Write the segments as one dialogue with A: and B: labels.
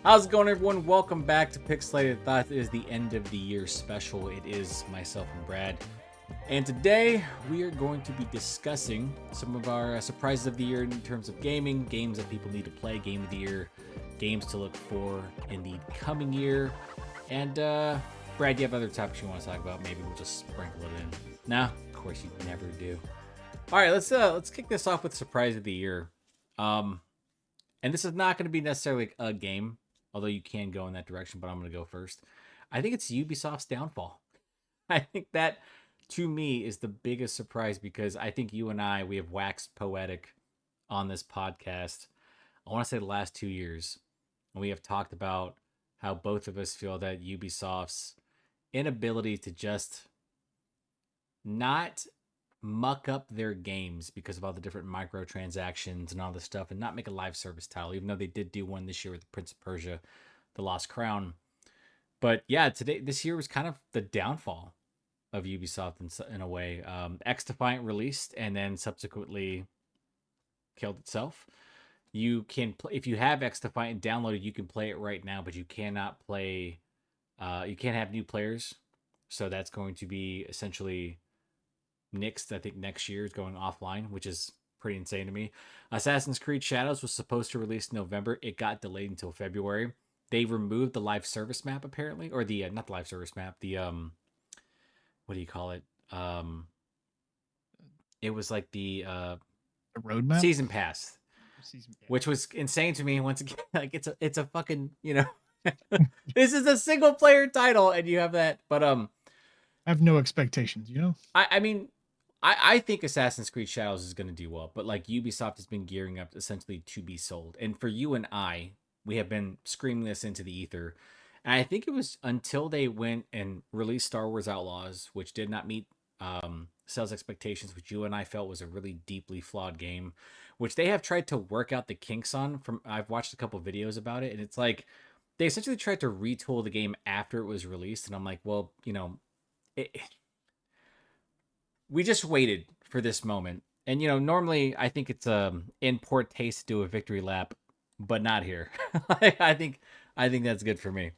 A: How's it going, everyone? Welcome back to Pixelated Thoughts. It is the end of the year special. It is myself and Brad. And today we are going to be discussing some of our surprises of the year in terms of gaming, games that people need to play, game of the year, games to look for in the coming year. And Brad, do you have other topics you want to talk about? Maybe we'll just sprinkle it in. No, of course you never do. All right, let's kick this off with surprise of the year. And this is not going to be necessarily a game, although you can go in that direction, but I'm going to go first. I think it's Ubisoft's downfall. I think that, to me, is the biggest surprise because I think you and we have waxed poetic on this podcast. I want to say the last 2 years. And we have talked about how both of us feel that Ubisoft's inability to just not muck up their games because of all the different microtransactions and all this stuff and not make a live service title, even though they did do one this year with Prince of Persia, The Lost Crown. But yeah, this year was kind of the downfall of Ubisoft in a way. X Defiant released and then subsequently killed itself. You can play, if you have X Defiant downloaded, you can play it right now, but you cannot play. You can't have new players, so that's going to be essentially nixed. I think next year is going offline, which is pretty insane to me. Assassin's Creed Shadows was supposed to release in November. It got delayed until February. They removed the live service map apparently, or the not the live service map. The what do you call it? It was like the
B: roadmap
A: season pass, which was insane to me. Once again, like it's a fucking this is a single player title, and you have that. But
B: I have no expectations.
A: I mean, I think Assassin's Creed Shadows is going to do well, but like Ubisoft has been gearing up essentially to be sold. And for you and we have been screaming this into the ether. And I think it was until they went and released Star Wars Outlaws, which did not meet sales expectations, which you and I felt was a really deeply flawed game, which they have tried to work out the kinks on. I've watched a couple videos about it, and it's like they essentially tried to retool the game after it was released. And I'm like, well, we just waited for this moment. And normally I think it's in poor taste to do a victory lap, but not here. I think that's good for me.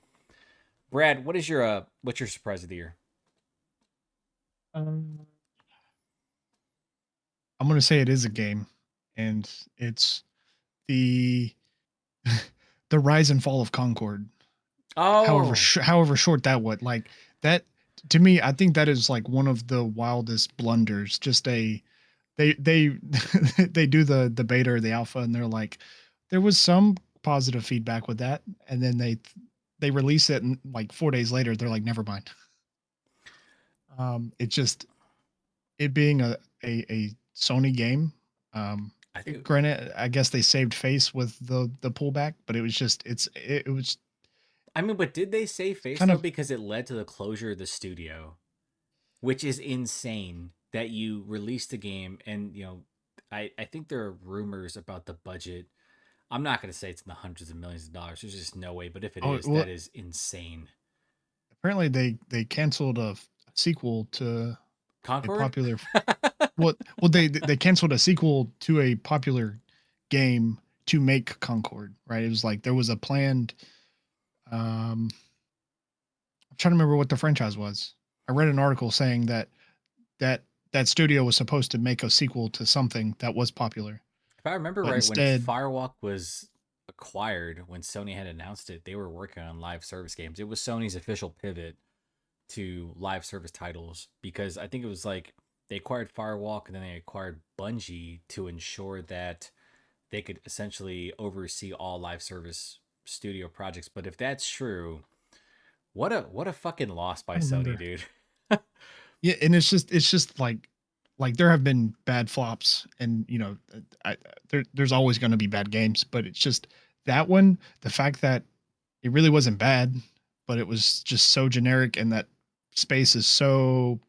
A: Brad, what's your surprise of the year?
B: I'm going to say it is a game, and it's the the rise and fall of Concord.
A: Oh,
B: however short that would like that to me. I think that is like one of the wildest blunders. Just they they do the beta or the alpha, and they're like, there was some positive feedback with that, and then they release it, and like 4 days later, they're like, never mind. It being a Sony game. Granted, I guess they saved face with the pullback, but it was just it was.
A: I mean, but did they save face though? Because it led to the closure of the studio, which is insane. That you released a game, and I think there are rumors about the budget. I'm not going to say it's in the hundreds of millions of dollars. There's just no way. But if it is, that is insane.
B: Apparently, they canceled a sequel to
A: Concord?
B: a popular. well, they canceled a sequel to a popular game to make Concord. Right? It was like there was a planned. I'm trying to remember what the franchise was. I read an article saying that studio was supposed to make a sequel to something that was popular.
A: If I remember right, when Firewalk was acquired, when Sony had announced it, they were working on live service games. It was Sony's official pivot to live service titles because I think it was like they acquired Firewalk and then they acquired Bungie to ensure that they could essentially oversee all live service studio projects. But if that's true, what a fucking loss by Sony, dude.
B: Yeah, and it's just like there have been bad flops, and there's always going to be bad games, but it's just that one, the fact that it really wasn't bad, but it was just so generic, and that space is so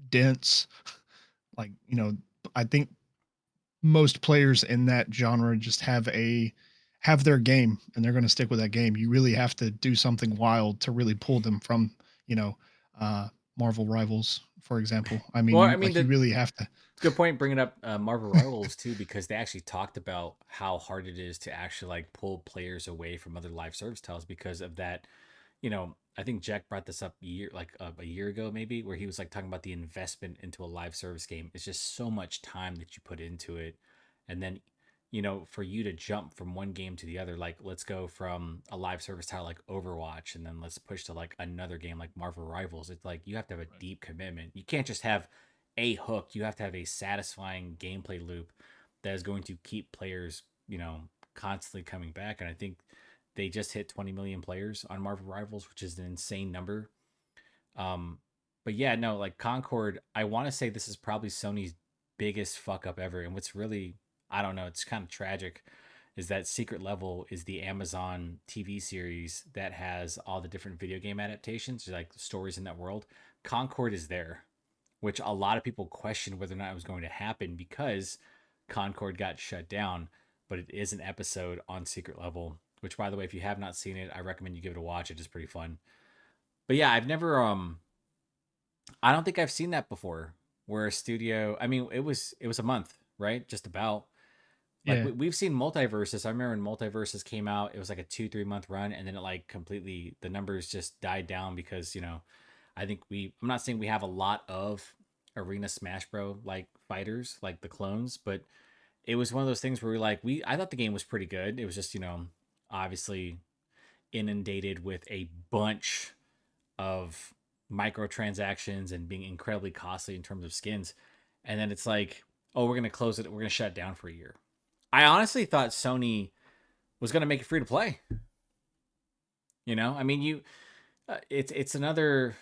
B: dense. Like, I think most players in that genre just have their game, and they're going to stick with that game. You really have to do something wild to really pull them from, Marvel Rivals, for example. I mean,
A: Well, I mean,
B: you
A: the
B: really have to.
A: good point bringing up Marvel Rivals too, because they actually talked about how hard it is to actually like pull players away from other live service titles because of that. I think Jack brought this up a year ago maybe, where he was like talking about the investment into a live service game. It's just so much time that you put into it, and then for you to jump from one game to the other, like let's go from a live service title like Overwatch, and then let's push to like another game like Marvel Rivals. It's like you have to have a
B: Right.
A: deep commitment. You can't just have a hook. You have to have a satisfying gameplay loop that is going to keep players, constantly coming back. And I think they just hit 20 million players on Marvel Rivals, which is an insane number. Um, but yeah, no, like Concord, I want to say this is probably Sony's biggest fuck up ever. And what's really, I don't know, it's kind of tragic, is that Secret Level is the Amazon TV series that has all the different video game adaptations, like stories in that world. Concord is there, which a lot of people questioned whether or not it was going to happen because Concord got shut down. But it is an episode on Secret Level, which, by the way, if you have not seen it, I recommend you give it a watch. It is pretty fun. But yeah, I've never I don't think I've seen that before. Where a studio, I mean, it was a month, right? Just about. Like
B: Yeah.
A: we've seen multiverses. I remember when multiverses came out, it was like a 2-3 month run, and then it like completely the numbers just died down because I think I'm not saying we have a lot of arena Smash Bro like fighters like the clones, but it was one of those things where I thought the game was pretty good. It was just obviously inundated with a bunch of microtransactions and being incredibly costly in terms of skins. And then it's like, oh, we're gonna close it. We're gonna shut it down for a year. I honestly thought Sony was gonna make it free to play. I mean, it's another,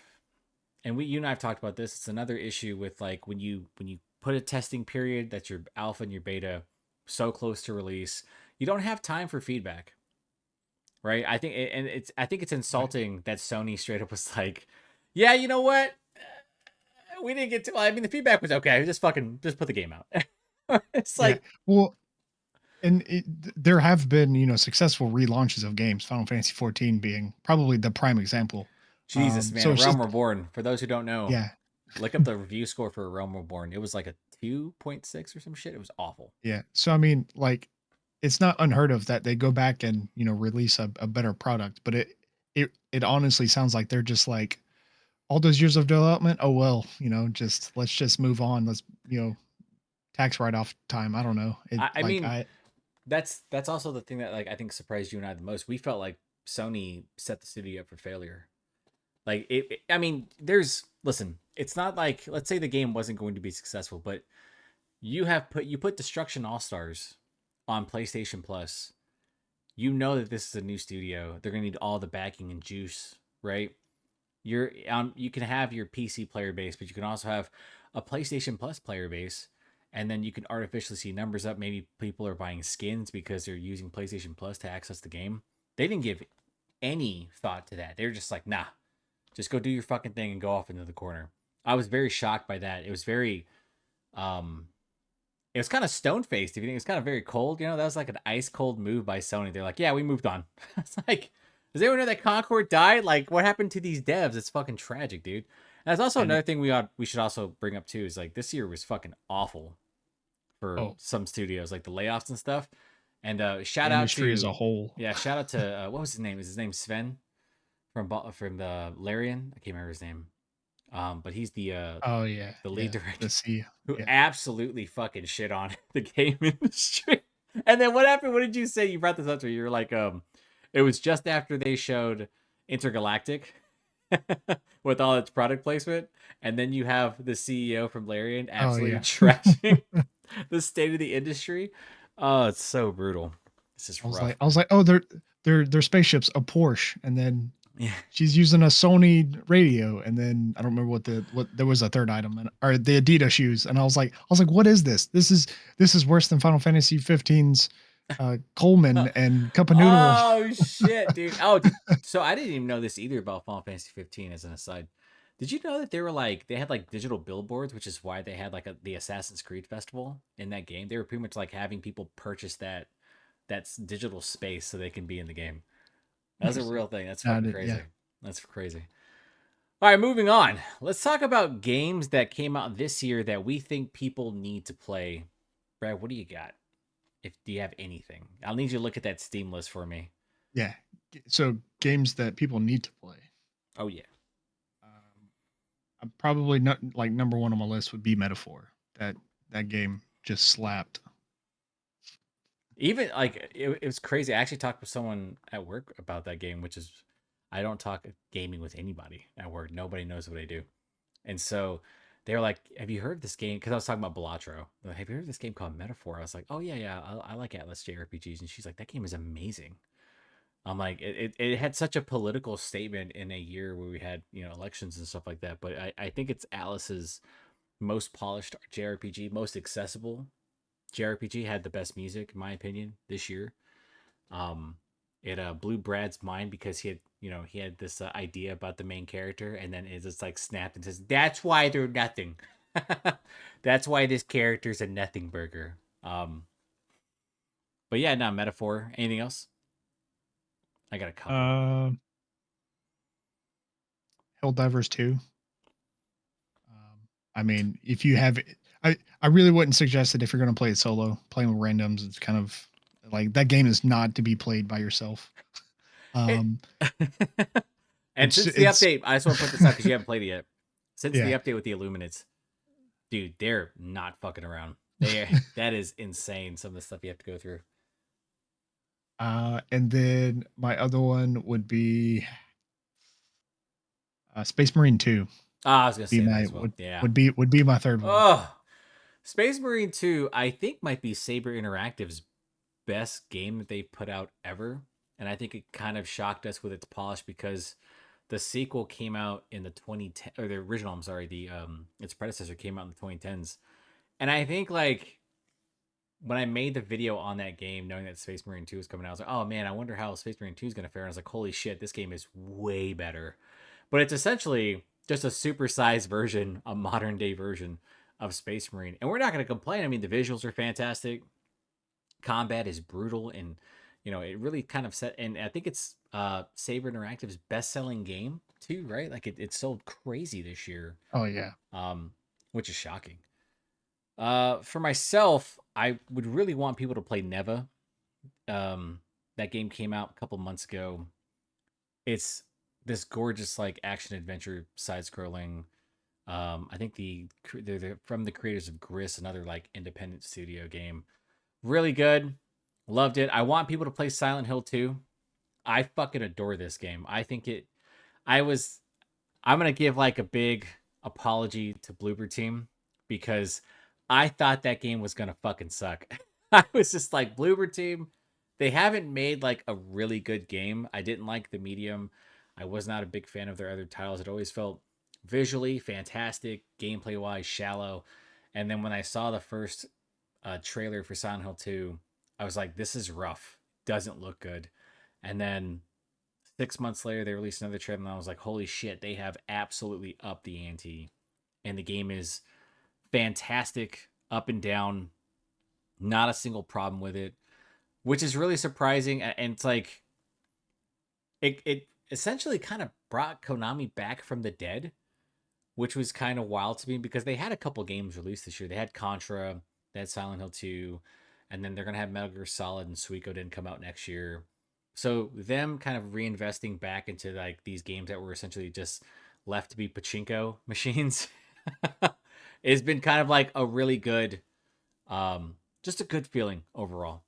A: and you and I've talked about this. It's another issue with like when you put a testing period that's your alpha and your beta so close to release, you don't have time for feedback, right? I think it's
B: Right.
A: insulting that Sony straight up was like, yeah, you know what? We didn't get to. Well, I mean, the feedback was okay. Just put the game out. It's
B: Yeah.
A: like
B: Well, and there have been, successful relaunches of games, Final Fantasy 14 being probably the prime example.
A: Jesus, man.
B: So
A: A
B: it's
A: Realm
B: just,
A: Reborn. For those who don't know,
B: yeah,
A: look up the review score for A Realm Reborn. It was like a 2.6 or some shit. It was awful.
B: yeah. So I mean, like, it's not unheard of that they go back and release a better product, but it honestly sounds like they're just like all those years of development. Oh well, just let's just move on. Let's tax write off time. I don't know. It
A: I
B: like
A: mean,
B: I
A: that's also the thing that like I think surprised you and I the most. We felt like Sony set the studio up for failure. Like I mean, listen. It's not like let's say the game wasn't going to be successful, but you put Destruction All Stars on PlayStation Plus. You know that this is a new studio. They're gonna need all the backing and juice, right? You can have your PC player base, but you can also have a PlayStation Plus player base, and then you can artificially see numbers up. Maybe people are buying skins because they're using PlayStation Plus to access the game. They didn't give any thought to that. They were just like, nah, just go do your fucking thing and go off into the corner. I was very shocked by that. It was very um it was kind of stone faced. If you think it was kind of very cold, that was like an ice cold move by Sony. They're like, yeah, we moved on. It's like, does anyone know that Concord died? Like, what happened to these devs? It's fucking tragic, dude. And that's also
B: and
A: another thing we should also bring up too is like this year was fucking awful for
B: oh,
A: some studios, like the layoffs and stuff. And
B: the
A: shout out
B: industry as
A: to
B: a whole.
A: shout out to what was his name? Is his name Sven from the Larian? I can't remember his name. But he's
B: Oh yeah,
A: the lead
B: yeah.
A: director,
B: The sea.
A: who
B: Yeah.
A: absolutely fucking shit on the game industry. And then what happened? What did you say? You brought this up to me. You're like, it was just after they showed Intergalactic with all its product placement, and then you have the CEO from Larian
B: Oh
A: absolutely
B: yeah.
A: trashing the state of the industry. Oh, it's so brutal. This is rough.
B: I was like, oh, their spaceship's a Porsche, and then
A: Yeah.
B: she's using a Sony radio, and then I don't remember what there was a third item, or the Adidas shoes, and I was like, what is this? This is worse than Final Fantasy 15's Coleman and Cup of Noodle.
A: Oh shit, dude. So I didn't even know this either about Final Fantasy 15 as an aside. Did you know that they had like digital billboards, which is why they had like the Assassin's Creed festival in that game? They were pretty much like having people purchase that's digital space so they can be in the game. That's a
B: Interesting.
A: real thing. That's
B: No, I
A: fucking
B: did, yeah.
A: crazy. That's crazy. All right, moving on. Let's talk about games that came out this year that we think people need to play. Brad, what do you got? If do you have anything? I'll need you to look at that Steam list for me.
B: Yeah. So games that people need to play.
A: Oh yeah.
B: I'm probably not like number one on my list would be Metaphor. That game just slapped.
A: Even like it was crazy. I actually talked with someone at work about that game, which is I don't talk gaming with anybody at work. Nobody knows what I do. And so they were like, "Have you heard of this game?" Because I was talking about Balatro. They're like, "Have you heard of this game called Metaphor?" I was like, "Oh yeah, yeah, I like Atlas JRPGs." And she's like, "That game is amazing." I'm like, it had such a political statement in a year where we had elections and stuff like that. But I think it's Atlas's most polished JRPG, most accessible JRPG. Had the best music in my opinion this year. Um, it blew Brad's mind because he had this idea about the main character, and then it just like snapped and says, "That's why they're nothing. That's why this character's a nothing burger." But yeah, not metaphor. Anything else? I got a couple.
B: Uh, Helldivers 2. I mean, if you have, I really wouldn't suggest it if you're going to play it solo. Playing with randoms, it's kind of like that game is not to be played by yourself.
A: It,
B: Um,
A: and since the
B: it's
A: update, I just want to put this out because you haven't played it yet. Since the
B: yeah.
A: update with the Illuminates, dude, they're not fucking around. That is insane. Some of the stuff you have to go through.
B: And then my other one would be Space Marine 2.
A: Ah, I was gonna
B: Be
A: say that
B: my
A: as well. Yeah.
B: would be my third one.
A: Oh, Space Marine 2, I think might be Saber Interactive's best game that they've put out ever. And I think it kind of shocked us with its polish because the sequel came out in the 2010 or the original, I'm sorry, the its predecessor came out in the 2010s. And I think like when I made the video on that game, knowing that Space Marine 2 was coming out, I was like, oh man, I wonder how Space Marine 2 is going to fare. And I was like, holy shit, this game is way better. But it's essentially just a supersized version, a modern day version of Space Marine. And we're not going to complain. I mean, the visuals are fantastic. Combat is brutal. And, it really kind of set. And I think it's Saber Interactive's best selling game, too, right? Like it sold crazy this year,
B: Oh yeah.
A: um, which is shocking. For myself, I would really want people to play Neva. Um, that game came out a couple months ago. It's this gorgeous like action adventure side scrolling. I think they're from the creators of Gris, another like independent studio game. Really good, loved it. I want people to play Silent Hill 2. I fucking adore this game. I think it. I was I'm gonna give like a big apology to Bloober Team because I thought that game was gonna fucking suck. I was just like Bloober Team. They haven't made like a really good game. I didn't like the medium. I was not a big fan of their other titles. It always felt visually fantastic, gameplay wise shallow. And then when I saw the first trailer for Silent Hill 2, I was like, this is rough. Doesn't look good. And then 6 months later, they released another trailer, and I was like, holy shit, they have absolutely upped the ante. And the game is fantastic, up and down, not a single problem with it, which is really surprising. And it's like, it essentially kind of brought Konami back from the dead, which was kind of wild to me because they had a couple games released this year. They had Contra, they had Silent Hill 2, and then they're going to have Metal Gear Solid and Suikoden didn't come out next year. So them kind of reinvesting back into like these games that were essentially just left to be pachinko machines has been kind of like a really good just a good feeling overall.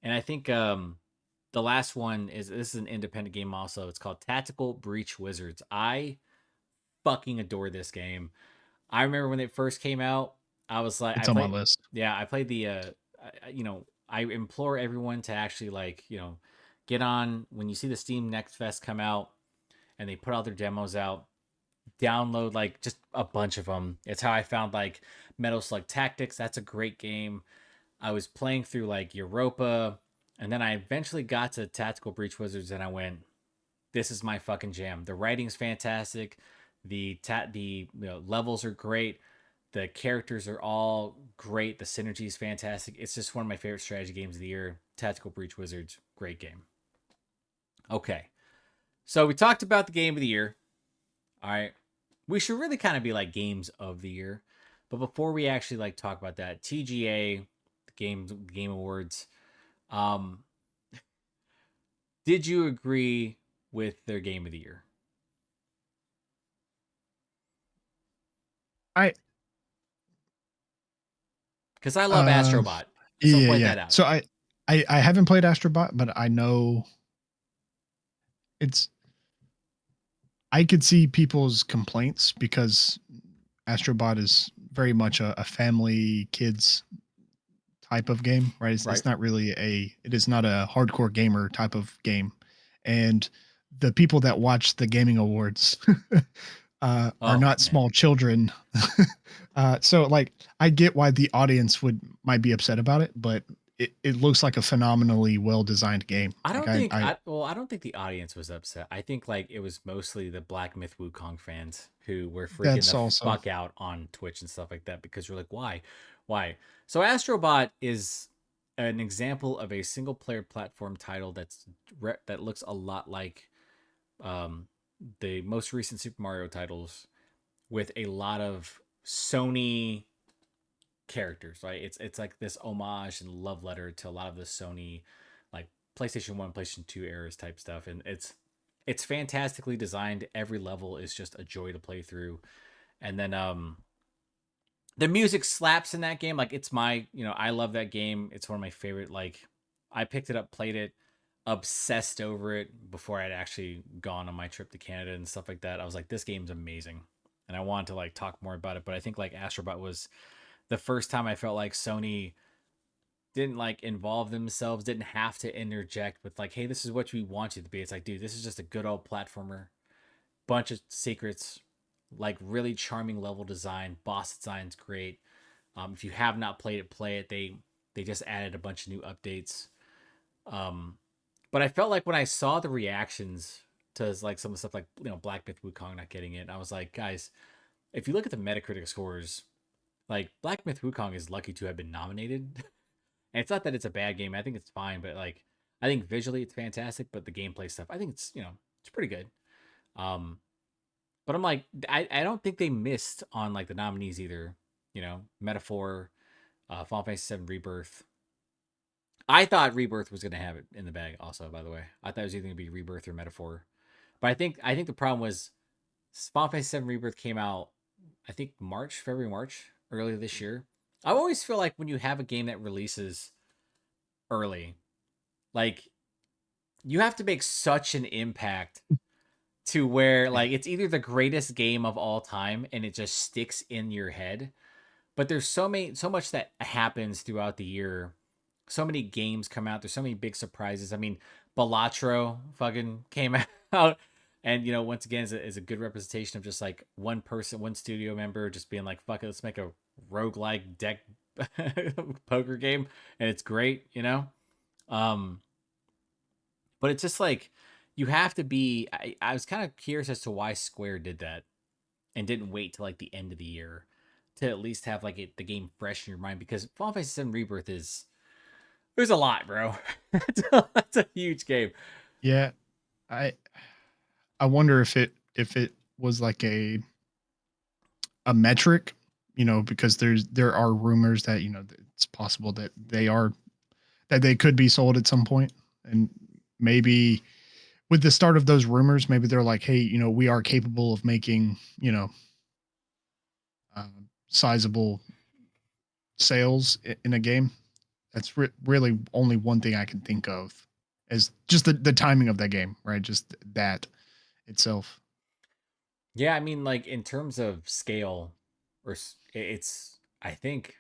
A: And I think the last one is this is an independent game also. It's called Tactical Breach Wizards. I fucking adore this game. I remember when it first came out, I was like,
B: It's on my list.
A: I played the, I implore everyone to actually like, get on when you see the Steam Next Fest come out and they put all their demos out, download like just a bunch of them. It's how I found like Metal Slug Tactics. That's a great game. I was playing through like Europa, and then I eventually got to Tactical Breach Wizards, and I went, "This is my fucking jam." The writing's fantastic. The levels are great. The characters are all great. The synergy is fantastic. It's just one of my favorite strategy games of the year. Tactical Breach Wizards, great game. Okay, so we talked about the game of the year. All right, we should really kind of be like games of the year. But before we actually like talk about that, TGA, the Game Awards, um, did you agree with their game of the year?
B: I
A: Because I love
B: uh
A: Astrobot, so
B: yeah,
A: point
B: yeah.
A: that out.
B: So I haven't played Astrobot, but I know it's I could see people's complaints because Astrobot is very much a family kids type of game, right?
A: Right.
B: It's not really it is not a hardcore gamer type of game. And the people that watch the gaming awards are
A: Oh
B: not
A: man,
B: small children. So like I get why the audience might be upset about it, but it looks like a phenomenally well designed game.
A: I
B: Like
A: don't think
B: I
A: I don't think the audience was upset. I think like it was mostly the Black Myth Wukong fans who were freaking
B: that's
A: the
B: also
A: fuck out on Twitch and stuff like that because you're like, why? So Astrobot is an example of a single player platform title that looks a lot like um, the most recent Super Mario titles with a lot of Sony characters, right? It's like this homage and love letter to a lot of the Sony like PlayStation 1, PlayStation 2 eras type stuff. And it's fantastically designed. Every level is just a joy to play through. And then the music slaps in that game. Like it's I love that game. It's one of my favorite. Like I picked it up, played it, obsessed over it before I'd actually gone on my trip to Canada and stuff like that. I was like, this game's amazing. And I wanted to like talk more about it. But I think like Astrobot was the first time I felt like Sony didn't like involve themselves, didn't have to interject with like, hey, this is what we want you to be. It's like, dude, this is just a good old platformer, bunch of secrets, like really charming level design, boss design's great. If you have not played it, play it. They just added a bunch of new updates. Um, but I felt like when I saw the reactions to like some of the stuff like Black Myth Wukong not getting it, I was like, guys, if you look at the Metacritic scores, like Black Myth Wukong is lucky to have been nominated. And it's not that it's a bad game. I think it's fine, but like I think visually it's fantastic, but the gameplay stuff, I think it's pretty good. Um, but I'm like, I don't think they missed on like the nominees either. Metaphor, Final Fantasy 7 Rebirth. I thought Rebirth was gonna have it in the bag. Also, by the way, I thought it was either gonna be Rebirth or Metaphor. But I think the problem was Final Fantasy 7 Rebirth came out, I think February, March, earlier this year. I always feel like when you have a game that releases early, like you have to make such an impact to where
B: yeah.
A: like it's either the greatest game of all time and it just sticks in your head, but there's so much that happens throughout the year. So many games come out, there's so many big surprises. I mean, Balatro fucking came out, and once again is a good representation of just like one person, one studio member just being like, fuck it, let's make a roguelike deck poker game, and it's great. um but it's just like you have to be. I was kind of curious as to why Square did that and didn't wait till like the end of the year to at least have like the game fresh in your mind, because Final Fantasy 7 Rebirth is there's a lot, bro. That's a huge game.
B: Yeah. I I wonder if it was like a metric, because there are rumors that, it's possible that they could be sold at some point. And maybe with the start of those rumors, maybe they're like, hey, we are capable of making, sizable sales in a game. That's really only one thing I can think of is just the timing of that game, right? Just that itself.
A: Yeah, I mean, like in terms of scale, it's I think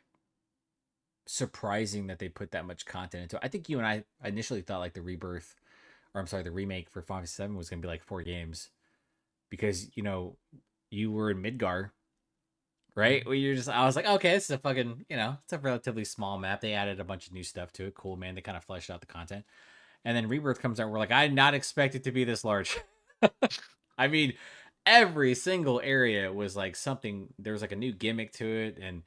A: surprising that they put that much content into it. I think you and I initially thought like the rebirth, or I'm sorry, the remake for Final Fantasy 7 was gonna be like 4 games because you were in Midgar, right?
B: Mhm.
A: Where you're just, I was like, okay, this is a fucking, it's a relatively small map. They added a bunch of new stuff to it. Cool, man. They kind of fleshed out the content. And then Rebirth comes out. We're like, I did not expect it to be this large. I mean, every single area was like something. There was like a new gimmick to it, and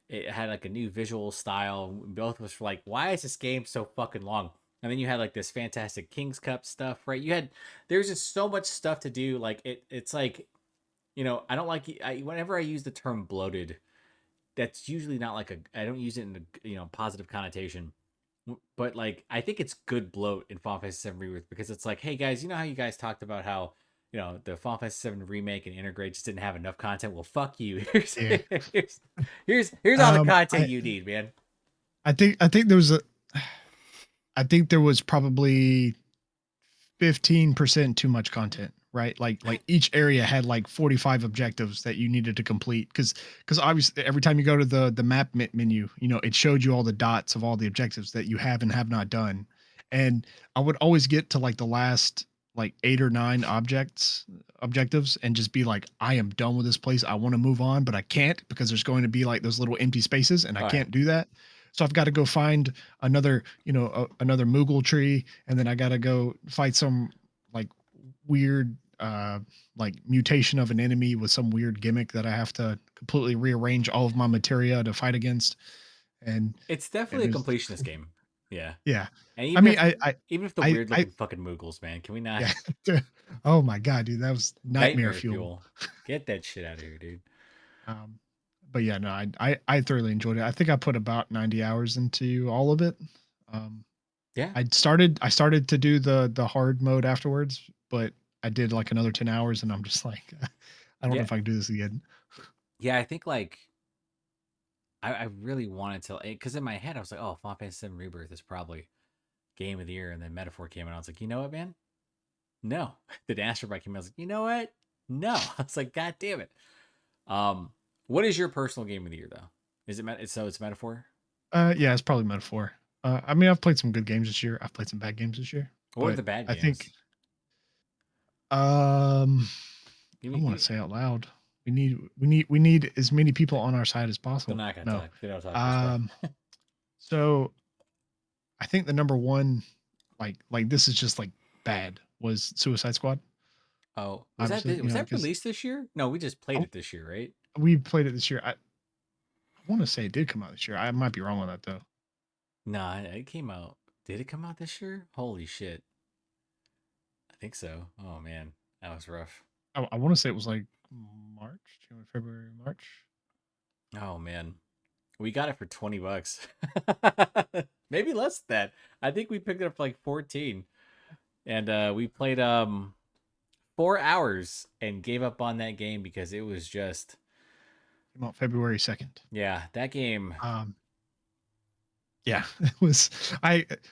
A: it had like a new visual style. Both of us were like, why is this game so fucking long? And then you had like this fantastic King's Cup stuff, right? There's just so much stuff to do. Like it's like I don't like whenever I use the term bloated, that's usually not like I don't use it in a positive connotation. But like I think it's good bloat in Final Fantasy VII Rebirth because it's like, hey guys, you know how you guys talked about how the Final Fantasy VII remake and integrate just didn't have enough content. Well, fuck you. Here's
B: Yeah.
A: here's all the content
B: I
A: you need, man.
B: I think there was a I think there was probably 15% too much content, right? Like each area had like 45 objectives that you needed to complete because obviously every time you go to the map menu, it showed you all the dots of all the objectives that you have and have not done. And I would always get to like the last like 8 or 9 objectives and just be like, I am done with this place. I want to move on, but I can't because there's going to be like those little empty spaces and I
A: All right.
B: can't do that. So I've got to go find another, another Moogle tree, and then I got to go fight some like weird, like mutation of an enemy with some weird gimmick that I have to completely rearrange all of my materia to fight against. And
A: It's
B: and
A: definitely a
B: there's,
A: completionist game. Yeah.
B: yeah,
A: And
B: I mean,
A: even if the
B: I,
A: weird
B: I,
A: looking fucking Moogles, man, can we not
B: yeah. Oh my god, dude, that was nightmare
A: nightmare
B: fuel.
A: fuel? Get that shit out of here, dude.
B: Um, but yeah, no, I thoroughly enjoyed it. I think I put about 90 hours into all of it. Um,
A: Yeah.
B: I started to do the hard mode afterwards, but I did like another 10 hours and I'm just like I don't know
A: Yeah.
B: if I can do this again.
A: Yeah, I think like I really wanted to, because in my head I was like, oh, Final Fantasy VII Rebirth is probably game of the year, and then Metaphor came out. I was like, you know what, man? No. The Astrobike came out. I was like, you know what? No. I was like, God damn it. Um, what is your personal game of the year though? Is it so it's Metaphor?
B: Yeah, it's probably metaphor. I mean, I've played some good games this year. I've played some bad games this year,
A: What are
B: but
A: the bad
B: I think
A: games?
B: um
A: Give
B: I
A: me,
B: don't
A: give
B: want to
A: me.
B: say out loud. We need as many people on our side as
A: They're
B: possible.
A: not gonna
B: No.
A: talk. They don't talk this way.
B: Um so I think the number one, like this is just like bad, was Suicide Squad.
A: Oh,
B: Obviously,
A: was that
B: because
A: released this year? No, we just played it this year, right?
B: we played it this year. I want to say it did come out this year. I might be wrong on that though.
A: Nah, it came out. Did it come out this year? Holy shit. I think so. Oh man, that was rough.
B: I want to say it was like March, January, February, March.
A: Oh man, we got it for $20. Maybe less than that. I think we picked it up for like 14, and we played 4 hours and gave up on that game because it was just
B: Came out February 2nd.
A: yeah, that game.
B: Um, yeah, it was.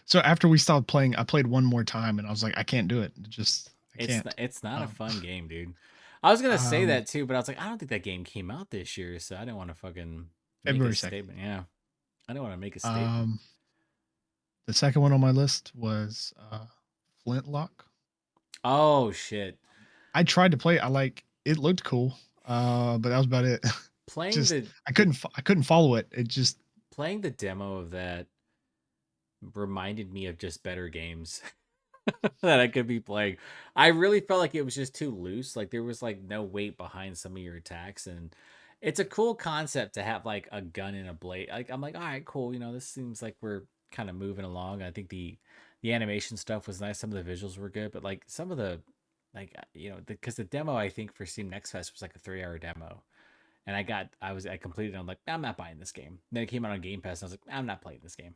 B: So after we stopped playing, I played one more time, and I was like, I can't do it. Just I can't.
A: It's not a
B: Um,
A: fun game, dude. I was gonna say
B: um,
A: that too, but I was like, I don't think that game came out this year, so I didn't want to fucking make a
B: February 2nd.
A: statement. Yeah, I didn't want to make a statement.
B: Um, the second one on my list was Flintlock.
A: Oh shit.
B: I tried to play it. I like it looked cool, but that was about it.
A: Playing
B: Just
A: the
B: I couldn't follow it. It just
A: playing the demo of that reminded me of just better games that I could be playing. I really felt like it was just too loose. Like there was like no weight behind some of your attacks, and it's a cool concept to have like a gun and a blade. Like I'm like, all right, cool. This seems like we're kind of moving along. I think the animation stuff was nice. Some of the visuals were good, but like some of the like because the demo I think for Steam Next Fest was like a 3 hour demo. And I completed it. I'm like, I'm not buying this game. Then it came out on Game Pass, and I was like, I'm not playing this game.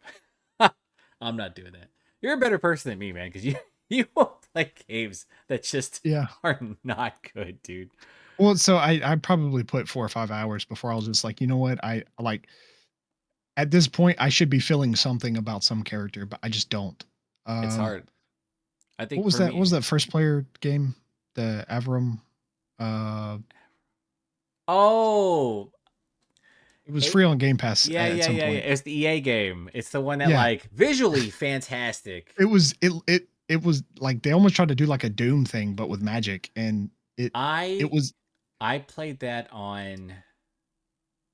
A: I'm not doing that. You're a better person than me, man, because you you won't play games that just
B: yeah.
A: are not good, dude.
B: Well, so I probably put 4 or 5 hours before I was just like, you know what? I like at this point I should be feeling something about some character, but I just don't.
A: It's
B: Uh,
A: hard. I
B: what
A: think
B: was
A: for
B: that? What
A: me,
B: was that first player game? The Avram. Uh,
A: oh,
B: it was
A: it,
B: free on Game Pass
A: yeah,
B: at
A: yeah,
B: some
A: yeah, yeah.
B: point.
A: It's the EA game. It's the one that
B: Yeah,
A: like visually fantastic.
B: it was like they almost tried to do like a Doom thing, but with magic, and it
A: I
B: was
A: I played that on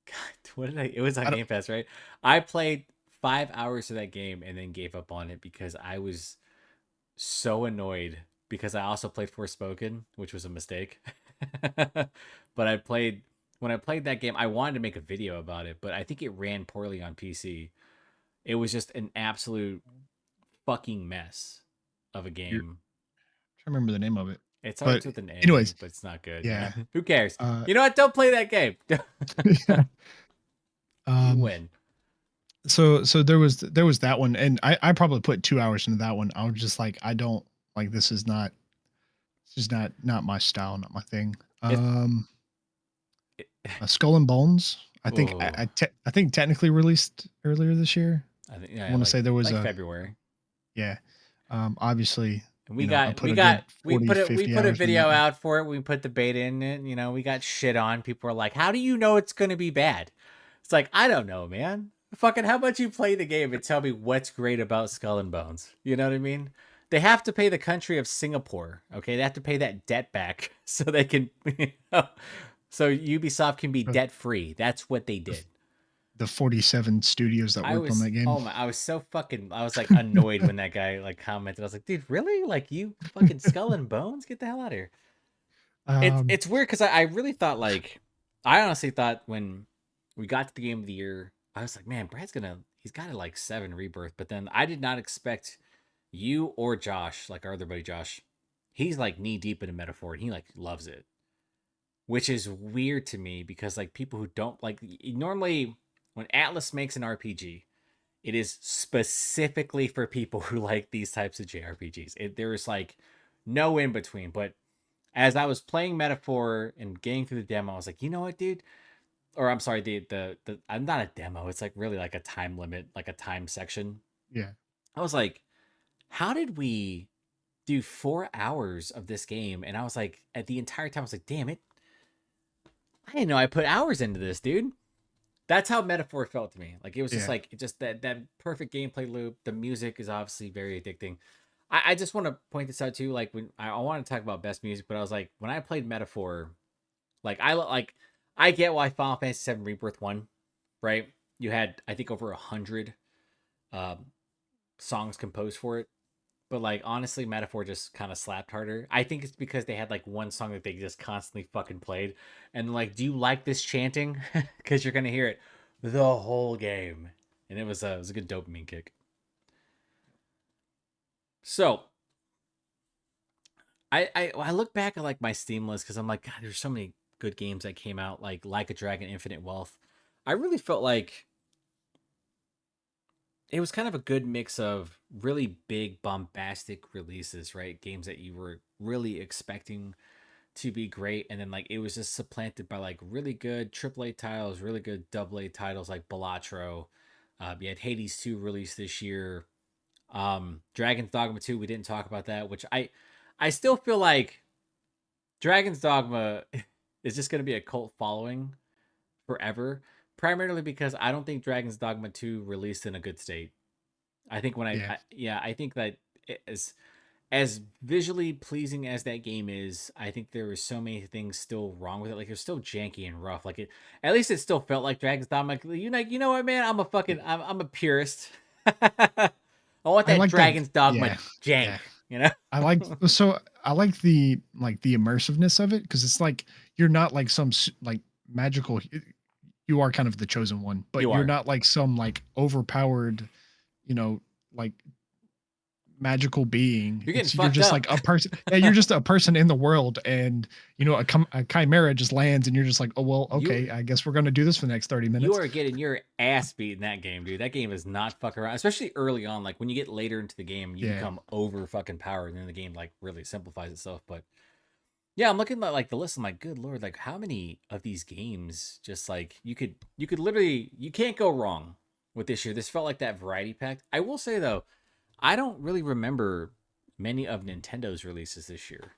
A: God, what did I? It was on
B: I don't
A: Game Pass, right? I played 5 hours of that game and then gave up on it because I was so annoyed because I also played Forspoken, which was a mistake. But when I played that game, I wanted to make a video about it, but I think it ran poorly on PC. It was just an absolute fucking mess of a
B: you're
A: game.
B: trying to remember the name of it.
A: It
B: But
A: starts with an A,
B: anyways,
A: but it's not good. Yeah.
B: yeah.
A: Who cares?
B: Uh,
A: You know what? Don't play that game.
B: yeah.
A: You
B: Um,
A: win.
B: so there was that one, and I probably put 2 hours into that one. I was just like, I don't like this is not my style, not my thing.
A: It, it
B: Skull and Bones. I think
A: oh,
B: I think technically released earlier this year.
A: I think
B: I
A: yeah,
B: want to say there was
A: like
B: a
A: February.
B: yeah. Obviously,
A: And
B: I put a good 40,
A: we
B: 50
A: put a
B: hours in that
A: video
B: one.
A: out for it. We put the beta in it. You know, we got shit on. People are like, "How do you know it's gonna be bad?" It's like, I don't know, man. Fucking how much you play the game and tell me what's great about Skull and Bones. You know what I mean? They have to pay the country of Singapore. Okay, they have to pay that debt back so they can, so Ubisoft can be
B: The,
A: debt free. That's what they
B: the
A: did.
B: the 47 studios that worked on that game.
A: Oh my, I was so fucking, I was like annoyed when that guy like commented. I was like, dude, really? Like you fucking Skull and Bones? Get the hell out of here.
B: Um,
A: It's weird because I really thought like, I honestly thought when we got to the game of the year, I was like, man, he's got a like 7 rebirth. But then I did not expect you or Josh, like our other buddy Josh, he's like knee deep in a metaphor and he like loves it, which is weird to me because like people who don't like normally when Atlas makes an RPG, it is specifically for people who like these types of JRPGs. There's like no in between. But as I was playing Metaphor and getting through the demo, I was like, you know what, dude? Or I'm sorry, the I'm not a demo. It's like really like a time limit, like a time section.
B: yeah,
A: I was like, how did we do 4 hours of this game? And I was like, at the entire time, I was like, damn it, I didn't know I put hours into this, dude. That's how Metaphor felt to me. Like it was just
B: yeah.
A: like just that perfect gameplay loop. The music is obviously very addicting. I just want to point this out too. Like when I want to talk about best music, but I was like when I played Metaphor, like I get why Final Fantasy Seven Rebirth won, right? You had I think over 100 um, songs composed for it, but like honestly, Metaphor just kind of slapped harder. I think it's because they had like one song that they just constantly fucking played, and like, do you like this chanting? Because you're gonna hear it the whole game, and it was a good dopamine kick. So I look back at like my Steam list because I'm like, God, there's so many good games that came out, like a Dragon, Infinite Wealth. I really felt like it was kind of a good mix of really big bombastic releases, right? Games that you were really expecting to be great, and then like it was just supplanted by like really good AAA titles, really good AA titles like Balatro. You had Hades 2 released this year. Dragon's Dogma 2, we didn't talk about that, which I still feel like Dragon's Dogma is just going to be a cult following forever, primarily because I don't think Dragon's Dogma 2 released in a good state. I think
B: Yeah.
A: yeah, I think that as visually pleasing as that game is, I think there were so many things still wrong with it. Like it was still janky and rough. Like it, at least it still felt like Dragon's Dogma. You know what, man? I'm a purist. I want
B: I
A: that
B: like that.
A: Dragon's Dogma
B: Yeah,
A: jank.
B: yeah.
A: You know?
B: I like the immersiveness of it because it's like you're not like like magical. You are kind of the chosen one, but
A: You
B: you're
A: are.
B: not like some like overpowered, you know, like magical being.
A: You're getting
B: You're
A: fucked
B: just
A: up.
B: like a person. Yeah, you're just a person in the world, and a chimera just lands, and you're just like, oh well,
A: you
B: okay, I guess we're gonna do this for the next 30
A: you
B: minutes.
A: are getting your ass beat in that game, dude. That game is not fucking around. Especially early on. Like when you get later into the game, you
B: Yeah,
A: become over fucking powered, and then the game like really simplifies itself. But yeah, I'm looking at like the list. I'm like, good lord, like how many of these games just like you could literally you can't go wrong with this year. This felt like that variety pack. I will say though, I don't really remember many of Nintendo's releases this year.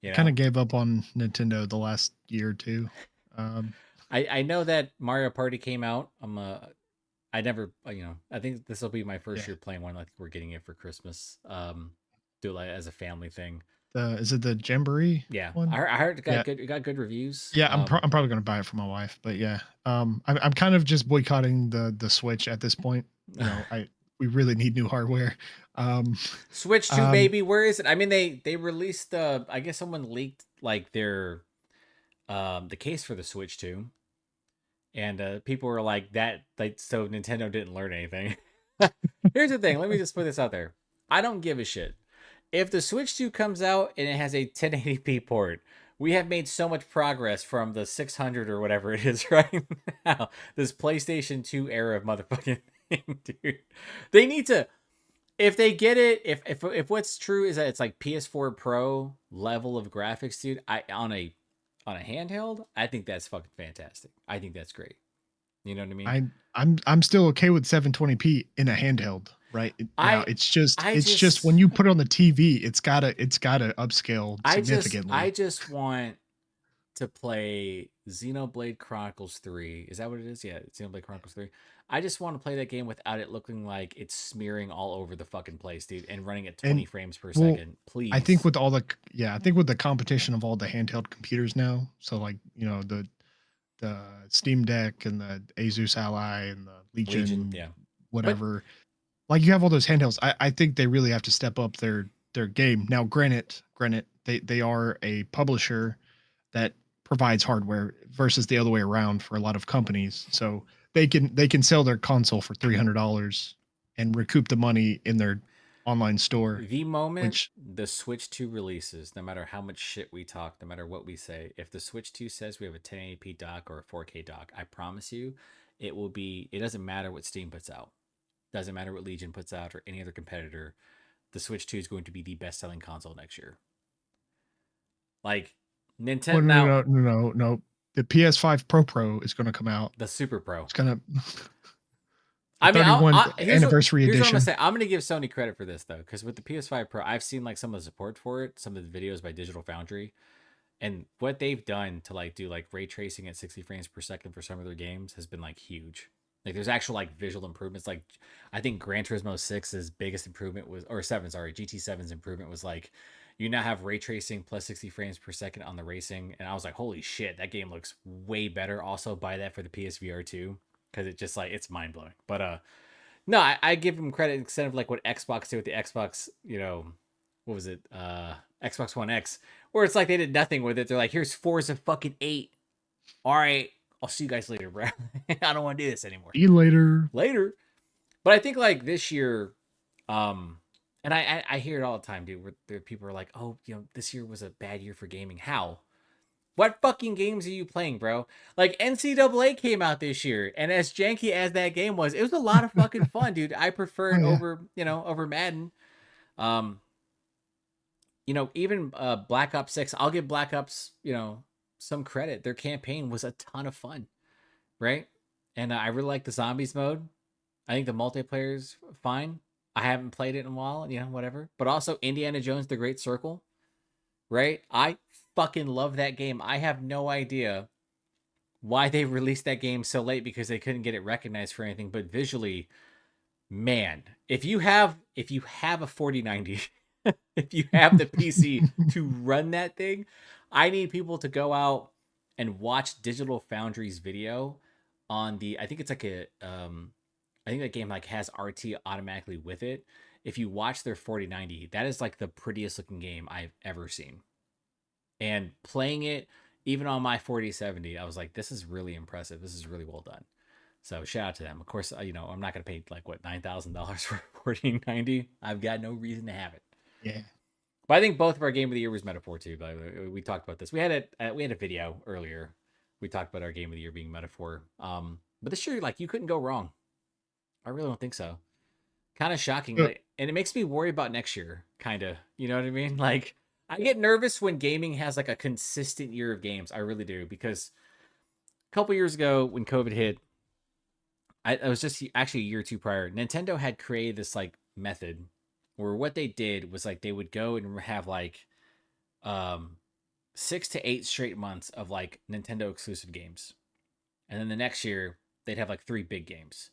B: I
A: You
B: kind
A: know,
B: of gave up on Nintendo the last year or two. Um,
A: I know that Mario Party came out. I never I think this will be my first
B: yeah,
A: year playing one. I think we're getting it for Christmas. Do it like as a family thing.
B: the is it the Jamboree
A: Yeah,
B: one?
A: I heard
B: Yeah,
A: it got good reviews.
B: yeah. I'm probably gonna buy it for my wife, but yeah, I'm kind of just boycotting the Switch at this point. We really need new hardware. Um,
A: Switch 2
B: um,
A: baby, where is it? I mean they released I guess someone leaked like their the case for the Switch 2 and people were like that like so Nintendo didn't learn anything. Here's the thing, let me just put this out there. I don't give a shit. if the Switch 2 comes out and it has a 1080p port, we have made so much progress from the 600 or whatever it is right now. This PlayStation 2 era of motherfucking thing, dude. They need to, if they get it, if what's true is that it's like PS4 Pro level of graphics, dude, I on a handheld, I think that's fucking fantastic. I think that's great. You know what I mean?
B: I'm still okay with 720p in a handheld right now.
A: I I
B: It's just when
A: just
B: you put it on the TV, it's gotta upscale significantly.
A: I just want to play Xenoblade Chronicles 3. Is that what it is? Yeah, Xenoblade Chronicles 3. I just want to play that game without it looking like it's smearing all over the fucking place, dude, and running at 20
B: And
A: frames per
B: well,
A: second.
B: I think
A: Please.
B: with all the I think with the competition of all the handheld computers now, so like the Steam Deck and the Asus Ally and the
A: Legion,
B: Legion,
A: yeah. But
B: whatever, like you have all those handhelds. I think they really have to step up their game. Now, granted, they are a publisher that provides hardware versus the other way around for a lot of companies. So they can sell their console for $300 and recoup the money in their online store,
A: the moment
B: which
A: the Switch 2 releases, no matter how much shit we talk, no matter what we say, if the Switch 2 says we have a 1080p dock or a 4K dock, I promise you it will be, it doesn't matter what Steam puts out. Doesn't matter what Legion puts out or any other competitor. The Switch 2 is going to be the best selling console next year. Like
B: well,
A: Nintendo
B: no,
A: now,
B: no, no, no, no. The PS5 Pro is going to come out.
A: the Super Pro.
B: It's gonna the
A: I mean,
B: 31st anniversary
A: here's what I'm gonna
B: edition.
A: say. I'm gonna give Sony credit for this though, because with the PS5 Pro, I've seen like some of the support for it, some of the videos by Digital Foundry, and what they've done to like do like ray tracing at 60 frames per second for some of their games has been like huge. Like there's actual like visual improvements. Like I think Gran Turismo 6's biggest improvement was, or 7, sorry, GT7's improvement was like you now have ray tracing plus 60 frames per second on the racing, and I was like, holy shit, that game looks way better. Also buy that for the PSVR 2 because it just like it's mind blowing. But no, I give them credit instead of like what Xbox did with the Xbox, what was it? Xbox One X, where it's like they did nothing with it. They're like, here's Forza fucking 8. All right, I'll see you guys later, bro. I don't want to do this anymore.
B: See you later.
A: Later. But I think like this year, and I hear it all the time, dude, where people are like, oh, this year was a bad year for gaming. How? What fucking games are you playing, bro? Like NCAA came out this year, and as janky as that game was, it was a lot of fucking fun, dude. I prefer
B: Oh
A: it
B: yeah.
A: over, over Madden. Um, even Black Ops 6, I'll give Black Ops, some credit. Their campaign was a ton of fun, right? And I really like the zombies mode. I think the multiplayer's fine. I haven't played it in a while, whatever. But also Indiana Jones: The Great Circle, right? I fucking love that game. I have no idea why they released that game so late because they couldn't get it recognized for anything, but visually, man, if you have a 4090, if you have the PC to run that thing, I need people to go out and watch Digital Foundry's video on the, I think it's like I think that game like has RT automatically with it. If you watch their 4090, that is like the prettiest looking game I've ever seen. And playing it even on my 4070, I was like, this is really impressive. This is really well done. So shout out to them. Of course, I'm not gonna pay like what $9,000 for 1490. I've got no reason to have it.
B: Yeah.
A: But I think both of our game of the year was Metaphor too. By the way, we talked about this. We had a video earlier. We talked about our game of the year being Metaphor. But this year, like you couldn't go wrong. I really don't think so. Kind of shocking,
B: Uh,
A: like, and it makes me worry about next year. Kind of, you know what I mean? Like I get nervous when gaming has like a consistent year of games. I really do because a couple years ago when COVID hit, I was just actually a year or two prior. Nintendo had created this like method where what they did was like they would go and have like um 6 to 8 straight months of like Nintendo exclusive games, and then the next year they'd have like 3 big games.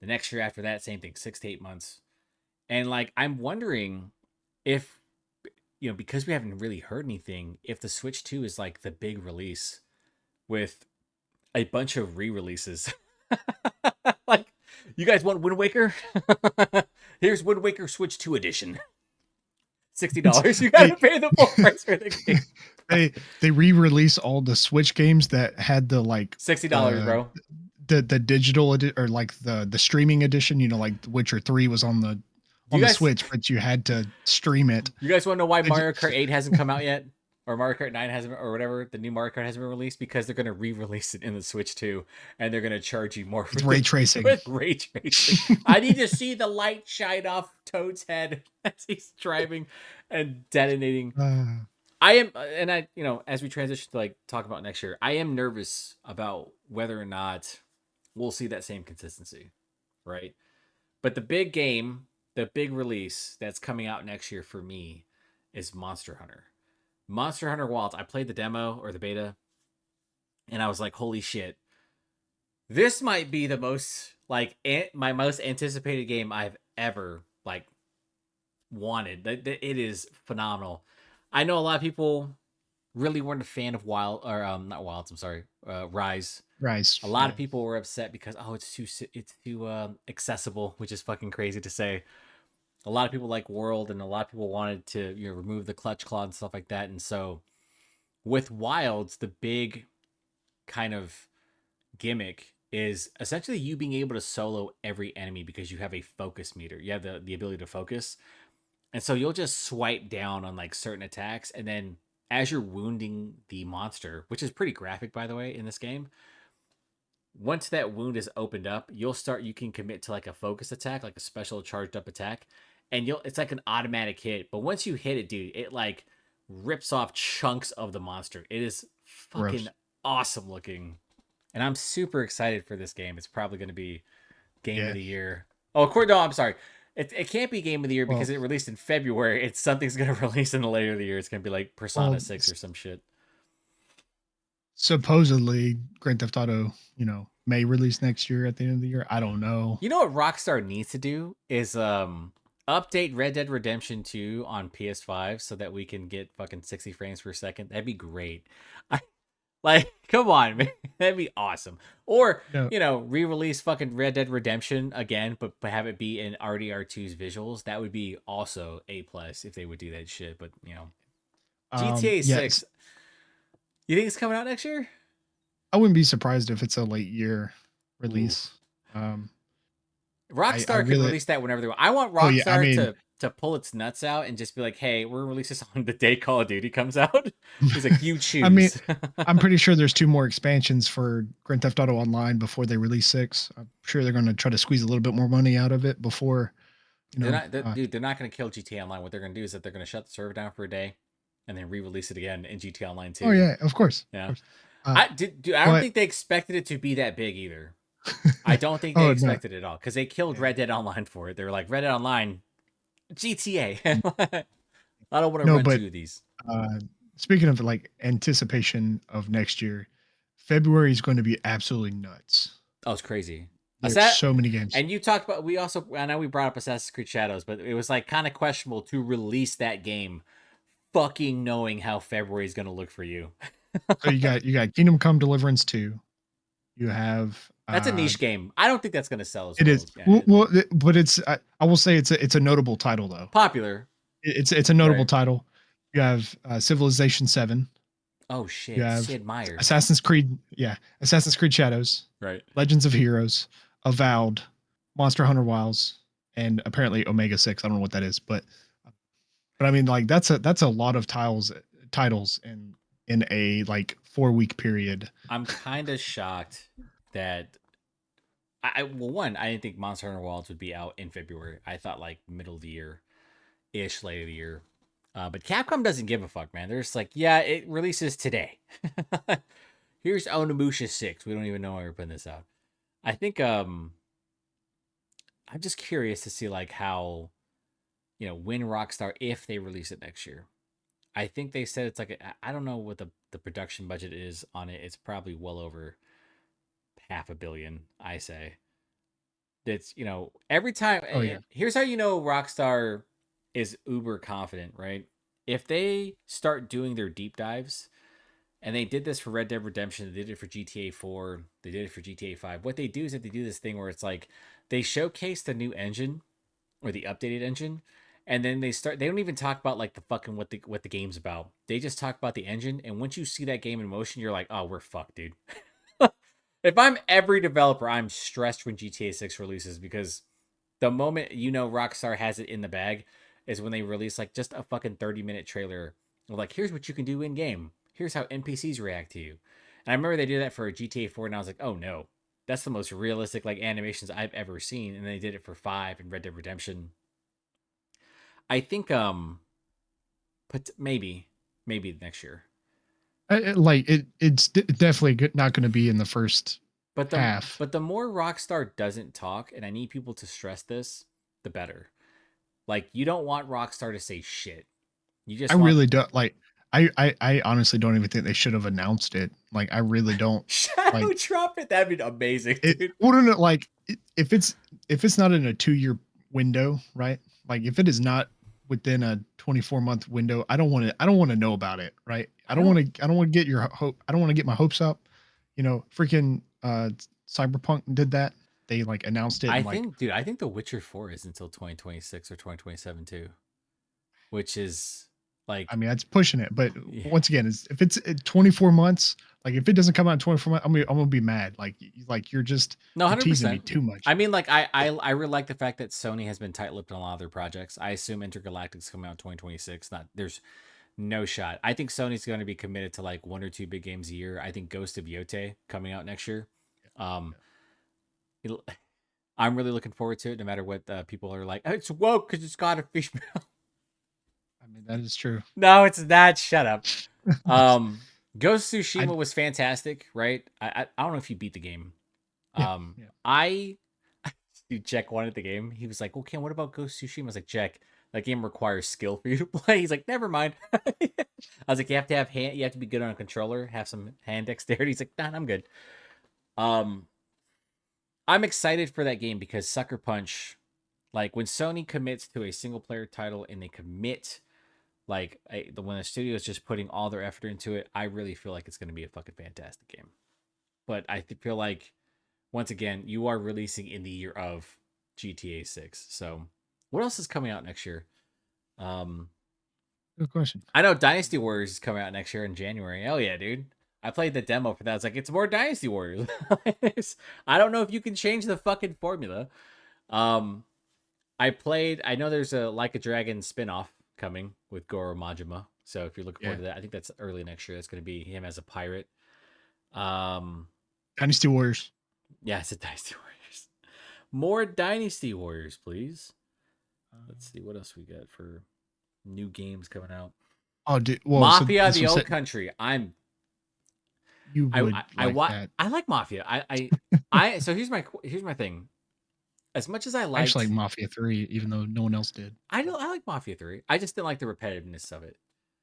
A: The next year after that, same thing, 6 to 8 months. And like I'm wondering if because we haven't really heard anything, if the Switch 2 is like the big release with a bunch of re-releases. Like, you guys want Wind Waker? Here's Wind Waker Switch 2 edition. $60. You
B: they
A: gotta pay the full price for the game.
B: they re-release all the Switch games that had the like
A: $60,
B: the
A: bro.
B: the digital or like the streaming edition. Like Witcher 3 was on the
A: Do
B: on
A: you
B: the
A: guys
B: Switch, but you had to stream it.
A: you guys want to know why
B: I ju-
A: Mario Kart 8 hasn't come out yet? Or Mario Kart 9 hasn't, or whatever, the new Mario Kart hasn't been released? Because they're going to re-release it in the Switch too, and they're going to charge you more for
B: it's ray tracing.
A: with ray tracing. I need to see the light shine off Toad's head as he's driving and detonating.
B: Uh,
A: I am, and I, as we transition to like talk about next year, I am nervous about whether or not we'll see that same consistency, right? But the big game, the big release that's coming out next year for me is Monster Hunter. Monster Hunter Wilds. I played the demo or the beta, and I was like, "Holy shit! This might be the most like my most anticipated game I've ever like wanted. It is phenomenal." I know a lot of people really weren't a fan of Wild or not Wilds. I'm sorry, Rise.
B: Rise.
A: A lot
B: Yeah.
A: of people were upset because it's too accessible, which is fucking crazy to say. A lot of people like World, and a lot of people wanted to remove the clutch claw and stuff like that. And so with Wilds, the big kind of gimmick is essentially you being able to solo every enemy because you have a focus meter. You have the ability to focus. And so you'll just swipe down on like certain attacks, and then as you're wounding the monster, which is pretty graphic by the way in this game, once that wound is opened up, you can commit to like a focus attack, like a special charged up attack, and it's like an automatic hit. But once you hit it, dude, it like rips off chunks of the monster. It is fucking
B: Gross.
A: awesome looking. And I'm super excited for this game. It's probably going to be game of
B: Yeah.
A: the year. Oh, no, I'm sorry. It can't be game of the year
B: Well,
A: because it released in February. It's something's going to release in the later of the year. It's going to be like Persona
B: well,
A: 6 or some shit.
B: supposedly Grand Theft Auto, may release next year at the end of the year. I don't know.
A: You know what Rockstar needs to do is update Red Dead Redemption 2 on PS5 so that we can get fucking 60 frames per second. That'd be great. I, like, come on, man. That'd be awesome. Or,
B: No.
A: re-release fucking Red Dead Redemption again, but have it be in RDR2's visuals. That would be also A plus if they would do that shit. But GTA
B: Yes,
A: 6. You think it's coming out next year?
B: I wouldn't be surprised if it's a late year
A: Ooh.
B: release. Um, I
A: Rockstar can
B: really.
A: release that whenever they want. I want
B: Oh yeah. I
A: Rockstar
B: mean,
A: to pull its nuts out and just be like, "Hey, we're releasing this on the day Call of Duty comes out." He's like, "You
B: I mean,
A: choose."
B: I'm pretty sure there's two more expansions for Grand Theft Auto Online before they release six. I'm sure they're going to try to squeeze a little bit more money out of it before, you
A: they're
B: know.
A: not, dude. They're not going to kill GTA Online. What they're going to do is that they're going to shut the server down for a day, and then re-release it again in GTA Online
B: Oh
A: 2.
B: yeah, of course, of
A: Yeah,
B: course. Uh,
A: I don't
B: but
A: think they expected it to be that big either. I don't think they
B: oh no,
A: expected it at all because they killed
B: yeah.
A: Red Dead Online for it. They were like, Red Dead Online, GTA. I don't want to
B: No,
A: run
B: but
A: two of these.
B: uh, speaking of like anticipation of next year, February is going to be absolutely nuts.
A: Oh, it's crazy.
B: There's so many games.
A: And you talked about, I know we brought up Assassin's Creed Shadows, but it was like kind of questionable to release that game, fucking knowing how February is going to look for you.
B: So you got Kingdom Come Deliverance 2. You have
A: That's a niche game. I don't think that's going to sell as
B: it
A: well.
B: is
A: Yeah,
B: well, but I will say it's a notable title though.
A: popular.
B: It's a notable
A: Right.
B: title. You have Civilization 7.
A: Oh
B: You
A: shit,
B: have
A: Sid Meier's.
B: Assassin's Creed, yeah, Assassin's Creed Shadows,
A: Right.
B: Legends of Heroes, Avowed, Monster Hunter Wilds, and apparently Omega 6. I don't know what that is, but I mean like that's a lot of titles in a like 4-week period.
A: I'm kind of shocked that one, I didn't think Monster Hunter Wilds would be out in February. I thought like middle of the year ish, late of the year. But Capcom doesn't give a fuck, man. They're just like, yeah, it releases today. Here's Onimusha 6. We don't even know why we're putting this out. I think I'm just curious to see like how, when Rockstar, if they release it next year. I think they said it's like I don't know what the production budget is on it. It's probably well over $500 million, I say. That's, every time.
B: Oh yeah.
A: Here's how you know Rockstar is uber confident, right? If they start doing their deep dives, and they did this for Red Dead Redemption, they did it for GTA 4, they did it for GTA 5. What they do is that they do this thing where it's like they showcase the new engine or the updated engine, and then they don't even talk about like the fucking what the game's about. They just talk about the engine, and once you see that game in motion, you're like, "Oh, we're fucked, dude." If I'm every developer, I'm stressed when GTA 6 releases because The moment you know Rockstar has it in the bag is when they release like just a fucking 30-minute trailer of like, here's what you can do in game. Here's how NPCs react to you. And I remember they did that for GTA 4, and I was like, oh no, that's the most realistic like animations I've ever seen. And they did it for 5 and Red Dead Redemption. I think but maybe next year.
B: Definitely not going to be in the first
A: But the
B: half.
A: but the more Rockstar doesn't talk, and I need people to stress this, the better. Like you don't want Rockstar to say shit. You
B: I
A: just want
B: really don't like. I honestly don't even think they should have announced it. Like, I really don't
A: Shadow
B: like
A: Trumpet. That'd be amazing,
B: it.
A: dude.
B: Wouldn't it like if it's not in a 2 year window, right? Like, if it is not within a 24-month window, I don't want to. I don't want to know about it, right?
A: I don't.
B: I don't want to get your hope. I don't want to get my hopes up. Freaking Cyberpunk did that. They like announced it
A: I
B: and like,
A: think, dude. I think The Witcher 4 is until 2026 or 2027 too, which is
B: I
A: like,
B: mean, that's pushing it. But
A: yeah.
B: once again, if it's 24 months, like if it doesn't come out in 24 months, I'm gonna be mad. Like
A: No,
B: you're teasing me
A: 100%.
B: too much.
A: I mean, like, I really like the fact that Sony has been tight-lipped on a lot of their projects. I assume Intergalactic's coming out in 2026. Not there's no shot. I think Sony's going to be committed to like 1 or 2 big games a year. I think Ghost of Yote coming out next year. Um, it'll- I'm really looking forward to it. No matter what people are like, oh, it's woke because it's got a fish.
B: I mean, that is true.
A: No, it's not. Shut up. Um, Ghost of
B: I
A: Tsushima was fantastic, right? I don't know if you beat the game.
B: Yeah, yeah.
A: I dude, Jack wanted the game. He was like, "Okay, what about Ghost of Tsushima?" I was like, "Jack, that game requires skill for you to play." He's like, "Never mind." I was like, "You have to have hand. You have to be good on a controller. Have some hand dexterity." He's like, "Nah, I'm good." Um, I'm excited for that game because Sucker Punch, like when Sony commits to a single player title and they commit like when the studio is just putting all their effort into it, I really feel like it's going to be a fucking fantastic game. But I feel like once again, you are releasing in the year of GTA 6. So, what else is coming out next year? Um,
B: Good question.
A: I know Dynasty Warriors is coming out next year in January. Hell yeah, dude. I played the demo for that. It's like it's more Dynasty Warriors. I don't know if you can change the fucking formula. Um, I know there's a Like a Dragon spin-off coming with Goro Majima. So if you're looking forward
B: Yeah,
A: to that, I think that's early next year. That's going to be him as a pirate. Um,
B: Dynasty Warriors.
A: yeah, it's a Dynasty Warriors. More Dynasty Warriors, please. Let's see what else we got for new games coming out.
B: Oh, dude. Well, so
A: Mafia:
B: this
A: The
B: was
A: Old
B: set.
A: Country.
B: You would like that.
A: I like Mafia. So here's my thing. As much as I
B: I actually
A: liked,
B: like Mafia 3, even though no one else did.
A: I like Mafia 3. I just didn't like the repetitiveness of it.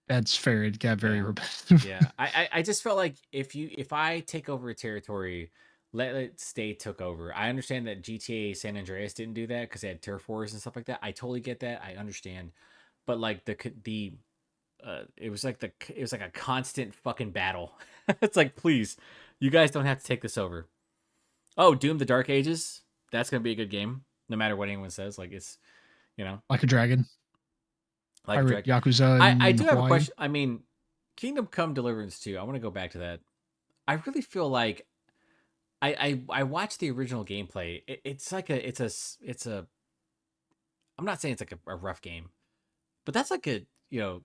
B: That's fair. It got very
A: Yeah.
B: repetitive.
A: Yeah. I just felt like if I take over a territory, let it stay took over. I understand that GTA San Andreas didn't do that because they had turf wars and stuff like that. I totally get that. I understand. But like it was like a constant fucking battle. It's like, please, you guys don't have to take this over. Oh, Doom: The Dark Ages. That's gonna be a good game, no matter what anyone says. Like it's you know
B: Like a Dragon,
A: like a
B: Pirate
A: direct.
B: Yakuza
A: I
B: in
A: do have a
B: Hawaii.
A: question. I mean, Kingdom Come Deliverance 2. I want to go back to that. I really feel like I watched the original gameplay. It's like it's a. I'm not saying it's like a rough game, but that's like a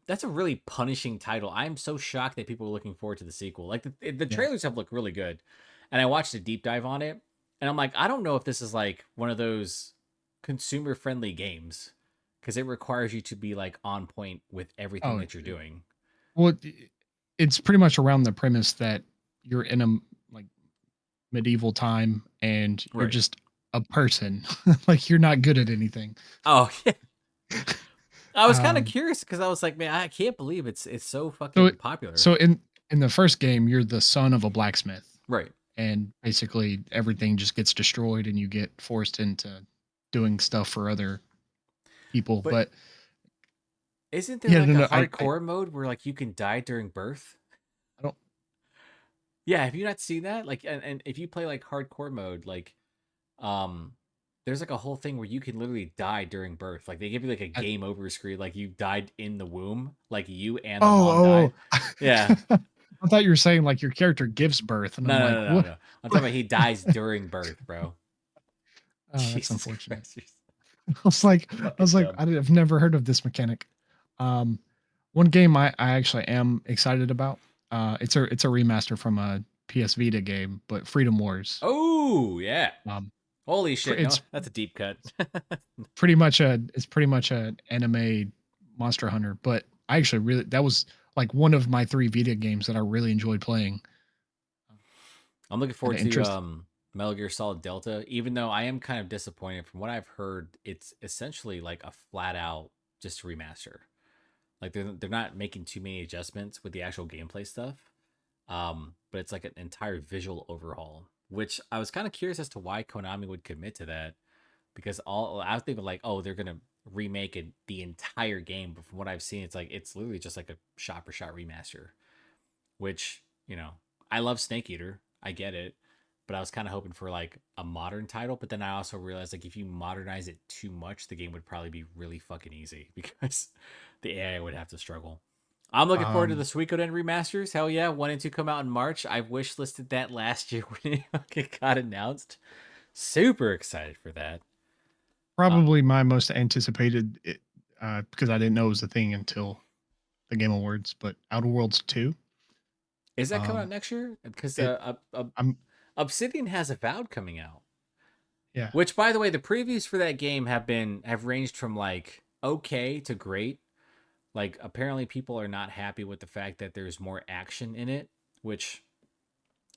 A: that's a really punishing title. I'm so shocked that people are looking forward to the sequel. Like the
B: Yeah.
A: trailers have looked really good, and I watched a deep dive on it, and I'm like, I don't know if this is like one of those consumer friendly games because it requires you to be like on point with everything
B: Oh,
A: that you're doing.
B: well, it's pretty much around the premise that you're in a like medieval time and you're
A: Right.
B: just a person. Like, you're not good at anything.
A: Oh yeah. I was kind of
B: Um,
A: curious because I was like, man, I can't believe it's so
B: so
A: fucking popular.
B: so in the first game, you're the son of a blacksmith,
A: Right.
B: and basically everything just gets destroyed, and you get forced into doing stuff for other people.
A: But
B: But
A: isn't there
B: yeah,
A: like
B: no,
A: a
B: no,
A: hardcore mode where like you can die during birth?
B: I don't.
A: Yeah, have you not seen that? Like, and if you play like hardcore mode, like, um, there's like a whole thing where you can literally die during birth. Like, they give you like a
B: I,
A: game over screen, like you died in the womb, like you and the mom
B: oh,
A: died. Yeah.
B: oh. I thought you were saying like your character gives birth, and
A: No,
B: I'm
A: no,
B: like,
A: no, no,
B: what?
A: no. I'm talking about he dies during birth, bro.
B: That's
A: Jesus
B: unfortunate.
A: Christ. Fucking dumb.
B: I've never heard of this mechanic. Um, one game I actually am excited about. It's a remaster from a PS Vita game, but Freedom Wars.
A: Oh yeah.
B: Um,
A: Holy shit. No,
B: it's
A: that's a deep cut.
B: pretty much an anime Monster Hunter, but I actually really that was like one of my three Vita games that I really enjoyed playing.
A: I'm looking
B: Had
A: forward
B: an
A: to
B: interest.
A: Metal Gear Solid Delta, even though I am kind of disappointed from what I've heard, it's essentially like a flat out just remaster. Like they're not making too many adjustments with the actual gameplay stuff. But it's like an entire visual overhaul, which I was kind of curious as to why Konami would commit to that because all I was thinking like, oh, they're gonna remake it the entire game, but from what I've seen, it's like it's literally just like a shot for shot remaster. Which I love Snake Eater, I get it, but I was kind of hoping for like a modern title. But then I also realized like if you modernize it too much, the game would probably be really fucking easy because the AI would have to struggle. I'm looking forward to the
B: Um,
A: Suikoden remasters. Hell yeah, 1 and 2 come out in March. I wish listed that last year when it got announced. Super excited for that. Uh,
B: Probably my most anticipated, because I didn't know it was a thing until the Game Awards, but Outer Worlds 2.
A: is that coming out
B: Um,
A: next year? Because
B: it I'm
A: Obsidian has Avowed coming out.
B: yeah.
A: Which, by the way, the previews for that game have ranged from like okay to great. Like apparently people are not happy with the fact that there's more action in it, which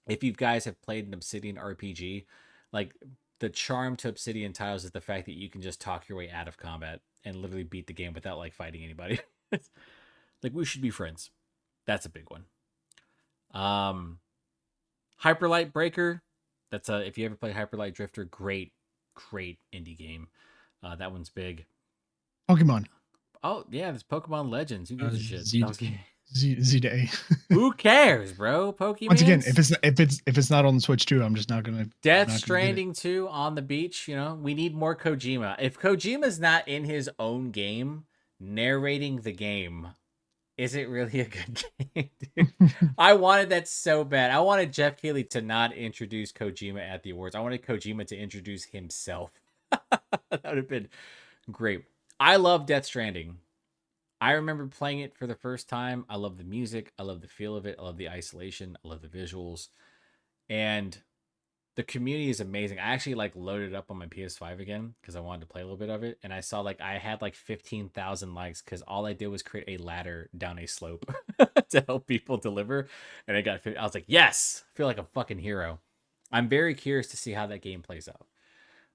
A: if you guys have played an Obsidian RPG, like the charm to Obsidian titles is the fact that you can just talk your way out of combat and literally beat the game without like fighting anybody. Like we should be friends. That's a big one. Um Hyperlight Breaker. That's a if you ever play Hyperlight Drifter, great indie game. That one's big.
B: Pokemon.
A: Oh yeah, there's Pokemon Legends. Who gives a shit?
B: Z,
A: Okay.
B: Z to A.
A: Who cares, bro?
B: Once again,
A: Pokemans.
B: if it's not on the Switch too, I'm
A: Death
B: not gonna get it.
A: Stranding 2 on the beach. We need more Kojima. If Kojima's not in his own game narrating the game, is it really a good game, dude? I wanted that so bad. I wanted Jeff Keighley to not introduce Kojima at the awards. I wanted Kojima to introduce himself. That would have been great. I love Death Stranding. I remember playing it for the first time. I love the music. I love the feel of it. I love the isolation. I love the visuals. And the community is amazing. I actually like loaded it up on my PS5 again because I wanted to play a little bit of it. And I saw like I had like 15,000 likes because all I did was create a ladder down a slope to help people deliver. And I was like, yes, I feel like a fucking hero. I'm very curious to see how that game plays out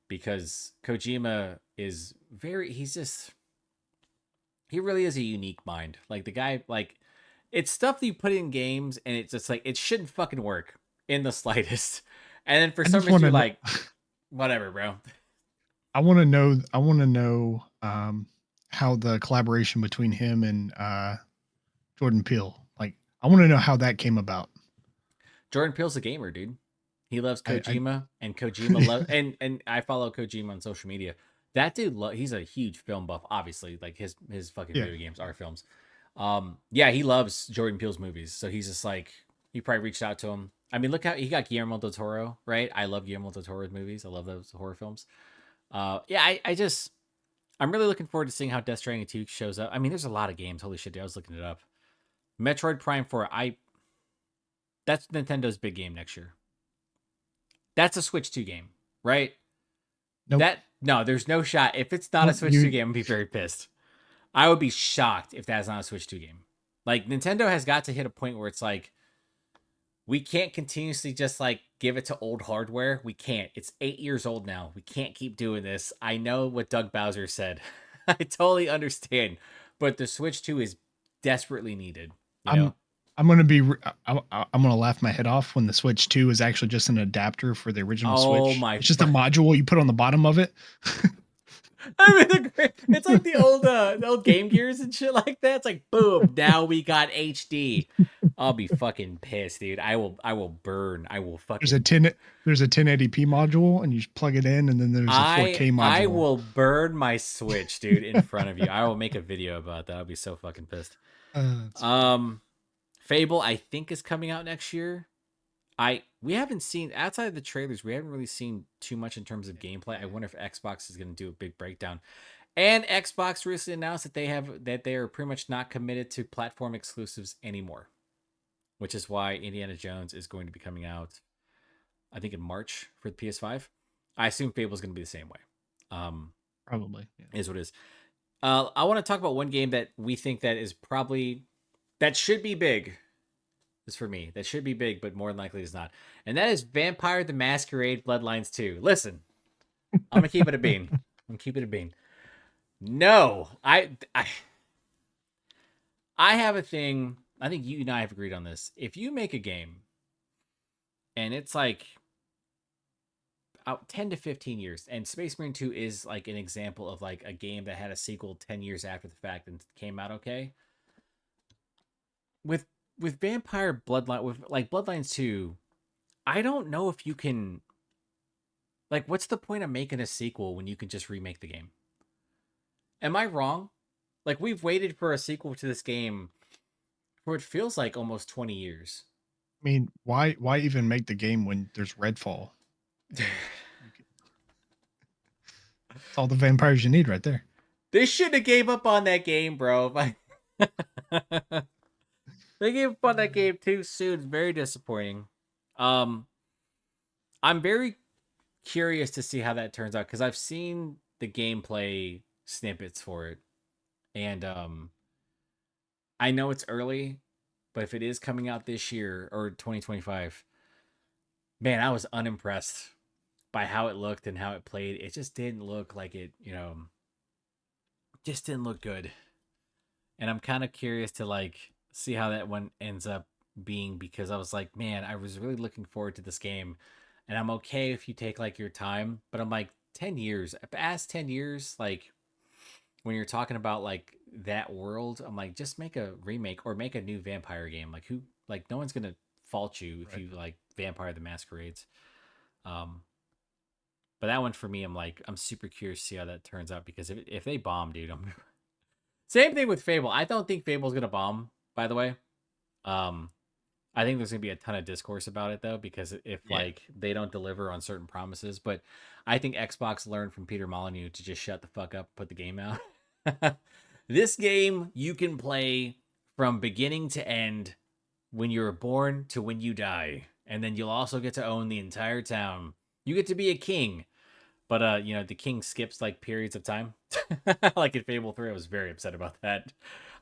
A: because Kojima is he really is a unique mind. Like the guy, like it's stuff that you put in games and it's just like it shouldn't fucking work in the slightest. And then for
B: I
A: some
B: just
A: reason
B: want
A: you're
B: to
A: like, whatever, bro.
B: I want to know how the collaboration between him and Jordan Peele, like I want to know how that came about.
A: Jordan Peele's a gamer, dude. He loves
B: I
A: Kojima, and Kojima loves and I follow Kojima on social media. That dude, he's a huge film buff. Obviously, like his fucking
B: yeah.
A: video games are films. Yeah, he loves Jordan Peele's movies, so he's just like he probably reached out to him. I mean, look how he got Guillermo del Toro, right? I love Guillermo del Toro's movies. I love those horror films. Yeah, I'm really looking forward to seeing how Death Stranding 2 shows up. I mean, there's a lot of games. Holy shit, dude, I was looking it up. Metroid Prime 4. That's Nintendo's big game next year. That's a Switch 2 game, right?
B: Nope.
A: That no, there's no shot. If it's not a
B: Nope.
A: Switch 2 game, I'd be very pissed. I would be shocked if that's not a Switch 2 game. Like Nintendo has got to hit a point where it's like we can't continuously just like give it to old hardware. We can't. It's 8 years old now. We can't keep doing this. I know what Doug Bowser said. I totally understand. But the Switch 2 is desperately needed, you know?
B: I'm I'm gonna be I'm gonna laugh my head off when the Switch 2 is actually just an adapter for the original
A: Oh
B: Switch.
A: my
B: It's just a module you put on the bottom of it.
A: I mean, it's like the old Game Gears and shit like that. It's like, boom, now we got HD. I'll be fucking pissed, dude. I will burn. I will
B: There's a
A: fucking.
B: 1080p module, and you just plug it in, and then there's a 4K
A: I
B: module.
A: will burn my Switch, dude, in front of you. I will make a video about that. I'll be so fucking pissed.
B: It's funny.
A: Fable, I think is coming out next year. We haven't seen outside of the trailers, we haven't really seen too much in terms of gameplay. I wonder if Xbox is going to do a big breakdown. And Xbox recently announced that they are pretty much not committed to platform exclusives anymore, which is why Indiana Jones is going to be coming out, I think, in March for the PS5. I assume Fable is going to be the same way.
B: Probably. Yeah.
A: Is what it is. I want to talk about one game that we think that is probably that should be big. Is for me that should be big, but more than likely is not, and that is Vampire the Masquerade Bloodlines 2. Listen, I'm gonna keep it a bean. I'm gonna keep it a bean. No, I have a thing. I think you and I have agreed on this. If you make a game and it's like out 10 to 15 years, and Space Marine 2 is like an example of like a game that had a sequel 10 years after the fact and came out okay. With Vampire Bloodline, with like Bloodlines 2, I don't know if you can, like, what's the point of making a sequel when you can just remake the game? Am I wrong? Like, we've waited for a sequel to this game for it feels like almost 20 years.
B: I mean, why even make the game when there's Redfall? It's all the vampires you need right there.
A: They should have gave up on that game, bro. They gave up on that game too soon. Very disappointing. I'm very curious to see how that turns out because I've seen the gameplay snippets for it, and I know it's early, but if it is coming out this year or 2025, man, I was unimpressed by how it looked and how it played. It just didn't look like it, just didn't look good. And I'm kind of curious to like see how that one ends up being because I was like, man, I was really looking forward to this game. And I'm okay if you take like your time, but I'm like 10 years. Past 10 years, like when you're talking about like that world, I'm like, just make a remake or make a new vampire game. Like who like no one's gonna fault you if
B: Right.
A: you like Vampire the Masquerades. Um but that one for me, I'm like, I'm super curious to see how that turns out because if they bomb, dude, I'm same thing with Fable. I don't think Fable's gonna bomb, by the way. Um I think there's gonna be a ton of discourse about it though, because if
B: Yeah.
A: like they don't deliver on certain promises, but I think Xbox learned from Peter Molyneux to just shut the fuck up, put the game out. This game you can play from beginning to end, when you're born to when you die, and then you'll also get to own the entire town. You get to be a king, but the king skips like periods of time. Like in Fable 3, I was very upset about that.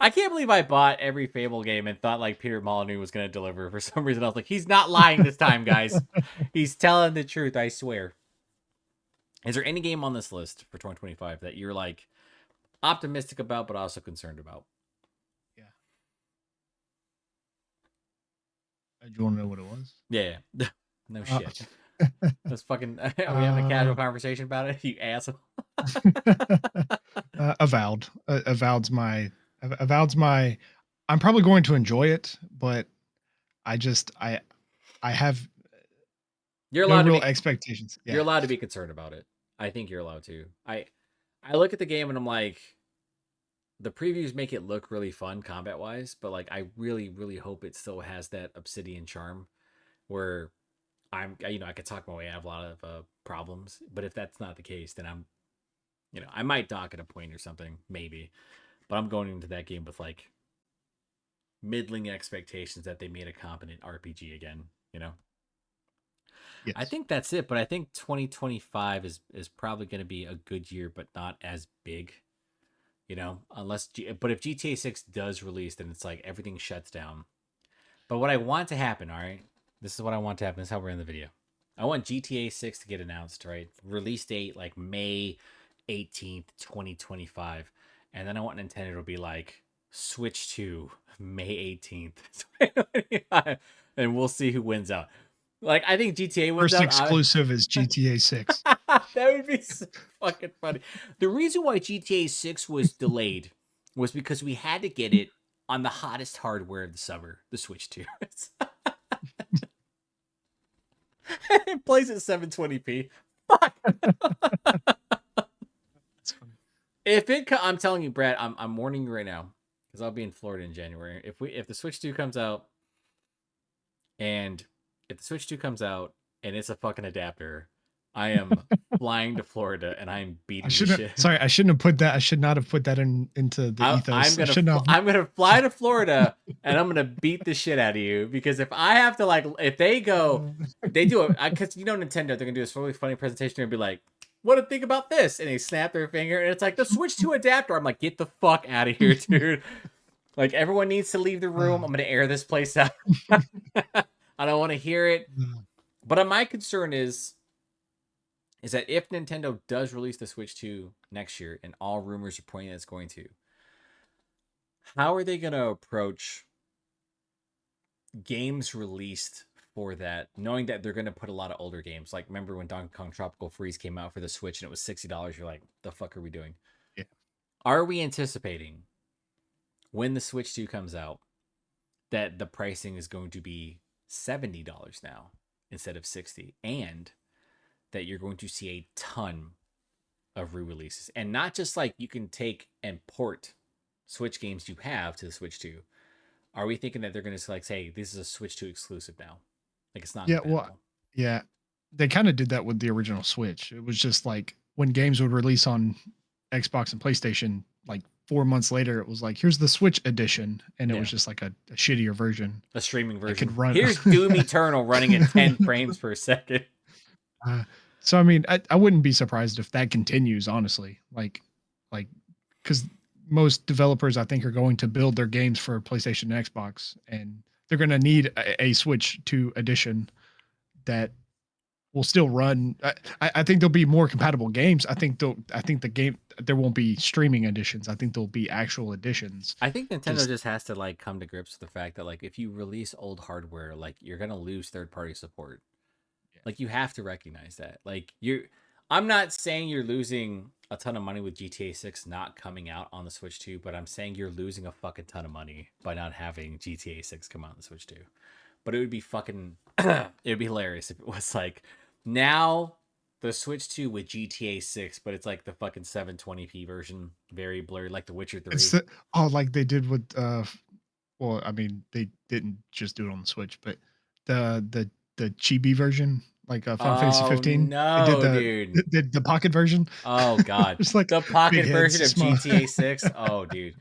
A: I can't believe I bought every Fable game and thought like Peter Molyneux was gonna deliver. For some reason, I was like, he's not lying this time, guys. He's telling the truth, I swear. Is there any game on this list for 2025 that you're like optimistic about but also concerned about?
B: Yeah. Do you want to know what it was?
A: Yeah. No
B: Uh,
A: shit. Let's fucking are we having a casual conversation about it? You asshole.
B: Avowed. Avowed's my. I'm probably going to enjoy it, but I just I have
A: You're
B: no
A: allowed to
B: real
A: be
B: expectations.
A: you're
B: Yeah.
A: allowed to be concerned about it. I think you're allowed to. I look at the game and I'm like, the previews make it look really fun combat wise, but like I really, really hope it still has that Obsidian charm where I could talk my way out of a lot of problems. But if that's not the case, then I might dock at a point or something, maybe. But I'm going into that game with like middling expectations that they made a competent RPG again. I
B: Yes.
A: think that's it. But I think 2025 is probably going to be a good year, but not as big. But if GTA 6 does release, then it's like everything shuts down. But what I want to happen, all right, this is what I want to happen. This is how we're in the video. I want GTA 6 to get announced, right? Release date like May 18th, 2025. And then I want Nintendo to be like, Switch 2, May 18th, 2025. And we'll see who wins out. Like, I think GTA wins
B: First
A: out.
B: exclusive is GTA 6.
A: That would be so fucking funny. The reason why GTA 6 was delayed was because we had to get it on the hottest hardware of the summer, the Switch 2. It plays at 720p. Fuck.
B: That's funny.
A: I'm telling you, Brad, I'm warning you right now because I'll be in Florida in January. If the Switch 2 comes out and if the Switch 2 comes out and it's a fucking adapter, I am flying to Florida and I'm
B: I
A: beating the
B: shouldn't.
A: shit.
B: Sorry, I shouldn't have put that. I should not have put that into the
A: I'm
B: ethos. I
A: gonna
B: should not.
A: I'm gonna fly to Florida and I'm gonna beat the shit out of you because if I have to like if they go they do it because you know Nintendo they're gonna do this really funny presentation and be like, what do you think about this? And they snap their finger and it's like the Switch 2 adapter. I'm like, get the fuck out of here, dude. Like everyone needs to leave the room. I'm gonna air this place out. I don't want to hear it. But my concern is that if Nintendo does release the Switch 2 next year, and all rumors are pointing that it's going to, how are they going to approach games released for that, knowing that they're going to put a lot of older games? Like, remember when Donkey Kong Tropical Freeze came out for the Switch and it was $60? You're like, the fuck are we doing?
B: Yeah.
A: Are we anticipating when the Switch 2 comes out that the pricing is going to be $70 now instead of 60 and that you're going to see a ton of re-releases and not just like you can take and port Switch games you have to the Switch 2. Are we thinking that they're going to like say this is a Switch 2 exclusive now? Like it's not
B: Yeah. Well.
A: compatible.
B: Yeah. They kind of did that with the original Switch. It was just like when games would release on Xbox and PlayStation, like 4 months later, it was like, here's the Switch edition, and it
A: Yeah.
B: was just like a shittier version.
A: A streaming
B: It
A: version.
B: could run.
A: Here's Doom Eternal running at 10 frames per second.
B: So I mean, I wouldn't be surprised if that continues. Honestly, like because most developers I think are going to build their games for PlayStation and Xbox, and they're going to need a Switch 2 edition that will still run. I think there'll be more compatible games. I think the game there won't be streaming editions. I think there'll be actual editions.
A: I think Nintendo
B: Just
A: just has to like come to grips with the fact that like if you release old hardware, like you're going to lose third-party support.
B: yeah,
A: Like you have to recognize that. Like you I'm not saying you're losing a ton of money with GTA 6 not coming out on the Switch 2, but I'm saying you're losing a fucking ton of money by not having GTA 6 come out on the Switch 2. But it would be fucking it would be hilarious if it was like now the Switch 2 with GTA 6, but it's like the fucking 720p version, very blurry like The Witcher
B: it's
A: 3.
B: the, like they did with well, I mean, they didn't just do it on the Switch, but the chibi version, like Final Fantasy
A: Oh
B: 15, they did
A: no, dude.
B: the pocket version.
A: Oh god.
B: It's like
A: The
B: big
A: pocket
B: heads,
A: version of
B: small.
A: GTA 6. Oh dude.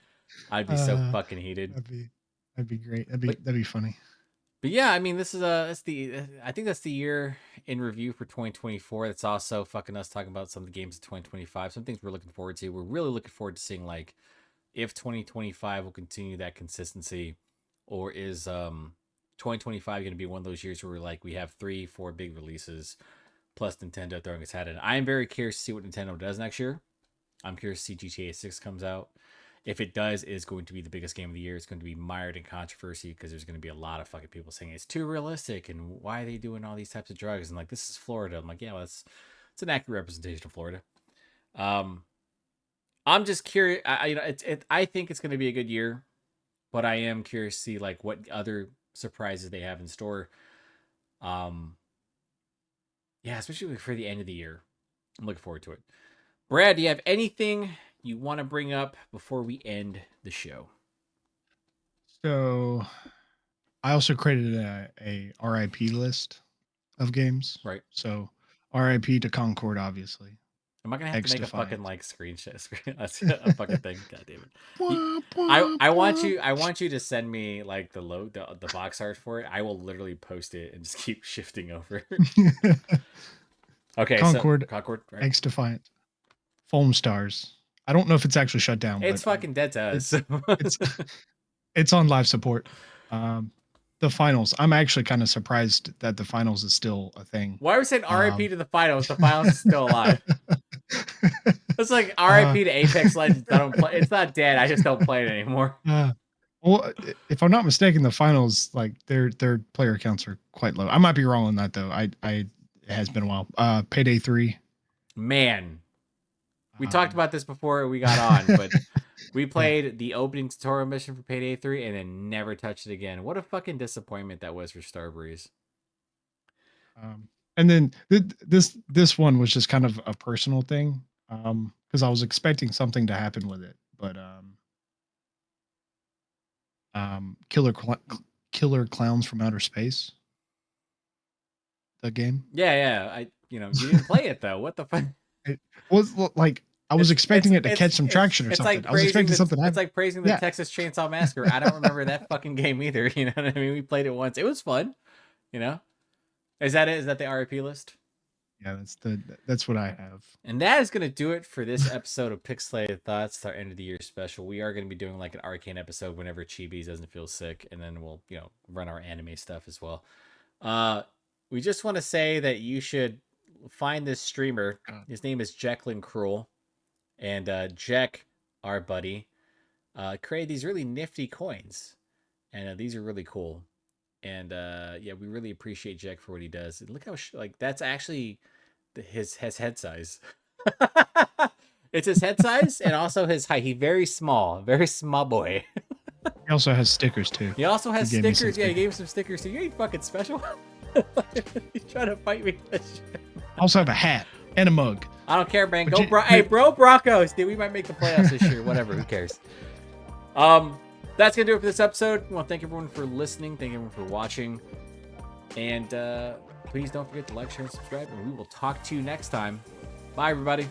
A: I'd be so
B: uh,
A: fucking heated.
B: that'd be great.
A: But
B: That'd be funny.
A: But yeah, I mean, this is that's the I think that's the year in review for 2024. It's also fucking us talking about some of the games of 2025. Some things we're looking forward to. We're really looking forward to seeing like if 2025 will continue that consistency, or is 2025 going to be one of those years where we have 3, 4 big releases plus Nintendo throwing its hat in. I am very curious to see what Nintendo does next year. I'm curious to see GTA 6 comes out. If it does, it is going to be the biggest game of the year. It's going to be mired in controversy because there's going to be a lot of fucking people saying it's too realistic and why are they doing all these types of drugs and like this is Florida. I'm like, yeah, well, it's an accurate representation of Florida. Um, I'm just curious. I think it's going to be a good year, but I am curious to see like what other surprises they have in store. Um, yeah, especially for the end of the year. I'm looking forward to it. Brad, do you have anything you want to bring up before we end the show?
B: So I also created a RIP list of games.
A: Right.
B: So RIP to Concord, obviously.
A: Am I gonna have to
B: X
A: make a fucking
B: Defiant.
A: like screenshot? That's a fucking thing. God damn it.
B: Wah, wah, wah.
A: I want you to send me like the box art for it. I will literally post it and just keep shifting over. Okay, so
B: Concord,
A: Concord, right?
B: X Defiant, Foam Stars. I don't know if it's actually shut down,
A: It's
B: but
A: fucking dead to us.
B: it's it's it's on live support. Um, the finals. I'm actually kind of surprised that the finals is still a thing.
A: Why are we saying RIP
B: Um,
A: to the finals? The finals is still alive. It's like
B: uh,
A: RIP to Apex Legends. I don't play. It's not dead. I just don't play it anymore.
B: well, if I'm not mistaken, the finals like their player counts are quite low. I might be wrong on that though. It has been a while. Payday 3.
A: Man, we talked
B: Um,
A: about this before we got on, but we
B: yeah.
A: played the opening tutorial mission for Payday 3 and then never touched it again. What a fucking disappointment that was for Starbreeze.
B: And then this one was just kind of a personal thing because I was expecting something to happen with it, but killer clowns from outer space. the game?
A: Yeah. You didn't play it though. What the fuck?
B: It was like I was expecting it to catch some traction or
A: it's
B: something.
A: like
B: I was
A: praising
B: expecting
A: the
B: something to
A: it's
B: happen.
A: like praising the
B: Yeah.
A: Texas Chainsaw Massacre. I don't remember that fucking game either. You know what I mean? We played it once. It was fun. You know? Is that it? Is that the RIP list?
B: Yeah, that's what I have.
A: And that is going to do it for this episode of Pixelated Thoughts, our end of the year special. We are going to be doing like an Arcane episode whenever Chibi's doesn't feel sick, and then we'll, run our anime stuff as well. We just want to say that you should find this streamer. His name is Jacqueline Cruel, and Jack, our buddy, created these really nifty coins, and these are really cool. And yeah, we really appreciate Jack for what he does. And look how that's actually his head size. It's his head size and also his height. He's very small boy.
B: He also has stickers too.
A: He also has
B: He gave me some
A: stickers. Yeah, he
B: stickers.
A: gave him some stickers too. You ain't fucking special. He's trying to fight me.
B: I also have a hat and a mug.
A: I don't care, man.
B: But
A: Hey, bro, Broncos. Dude, we might make the playoffs this year. Whatever. Who cares? That's gonna do it for this episode. I want to thank everyone for listening. Thank everyone for watching. And please don't forget to like, share, and subscribe. And we will talk to you next time. Bye, everybody.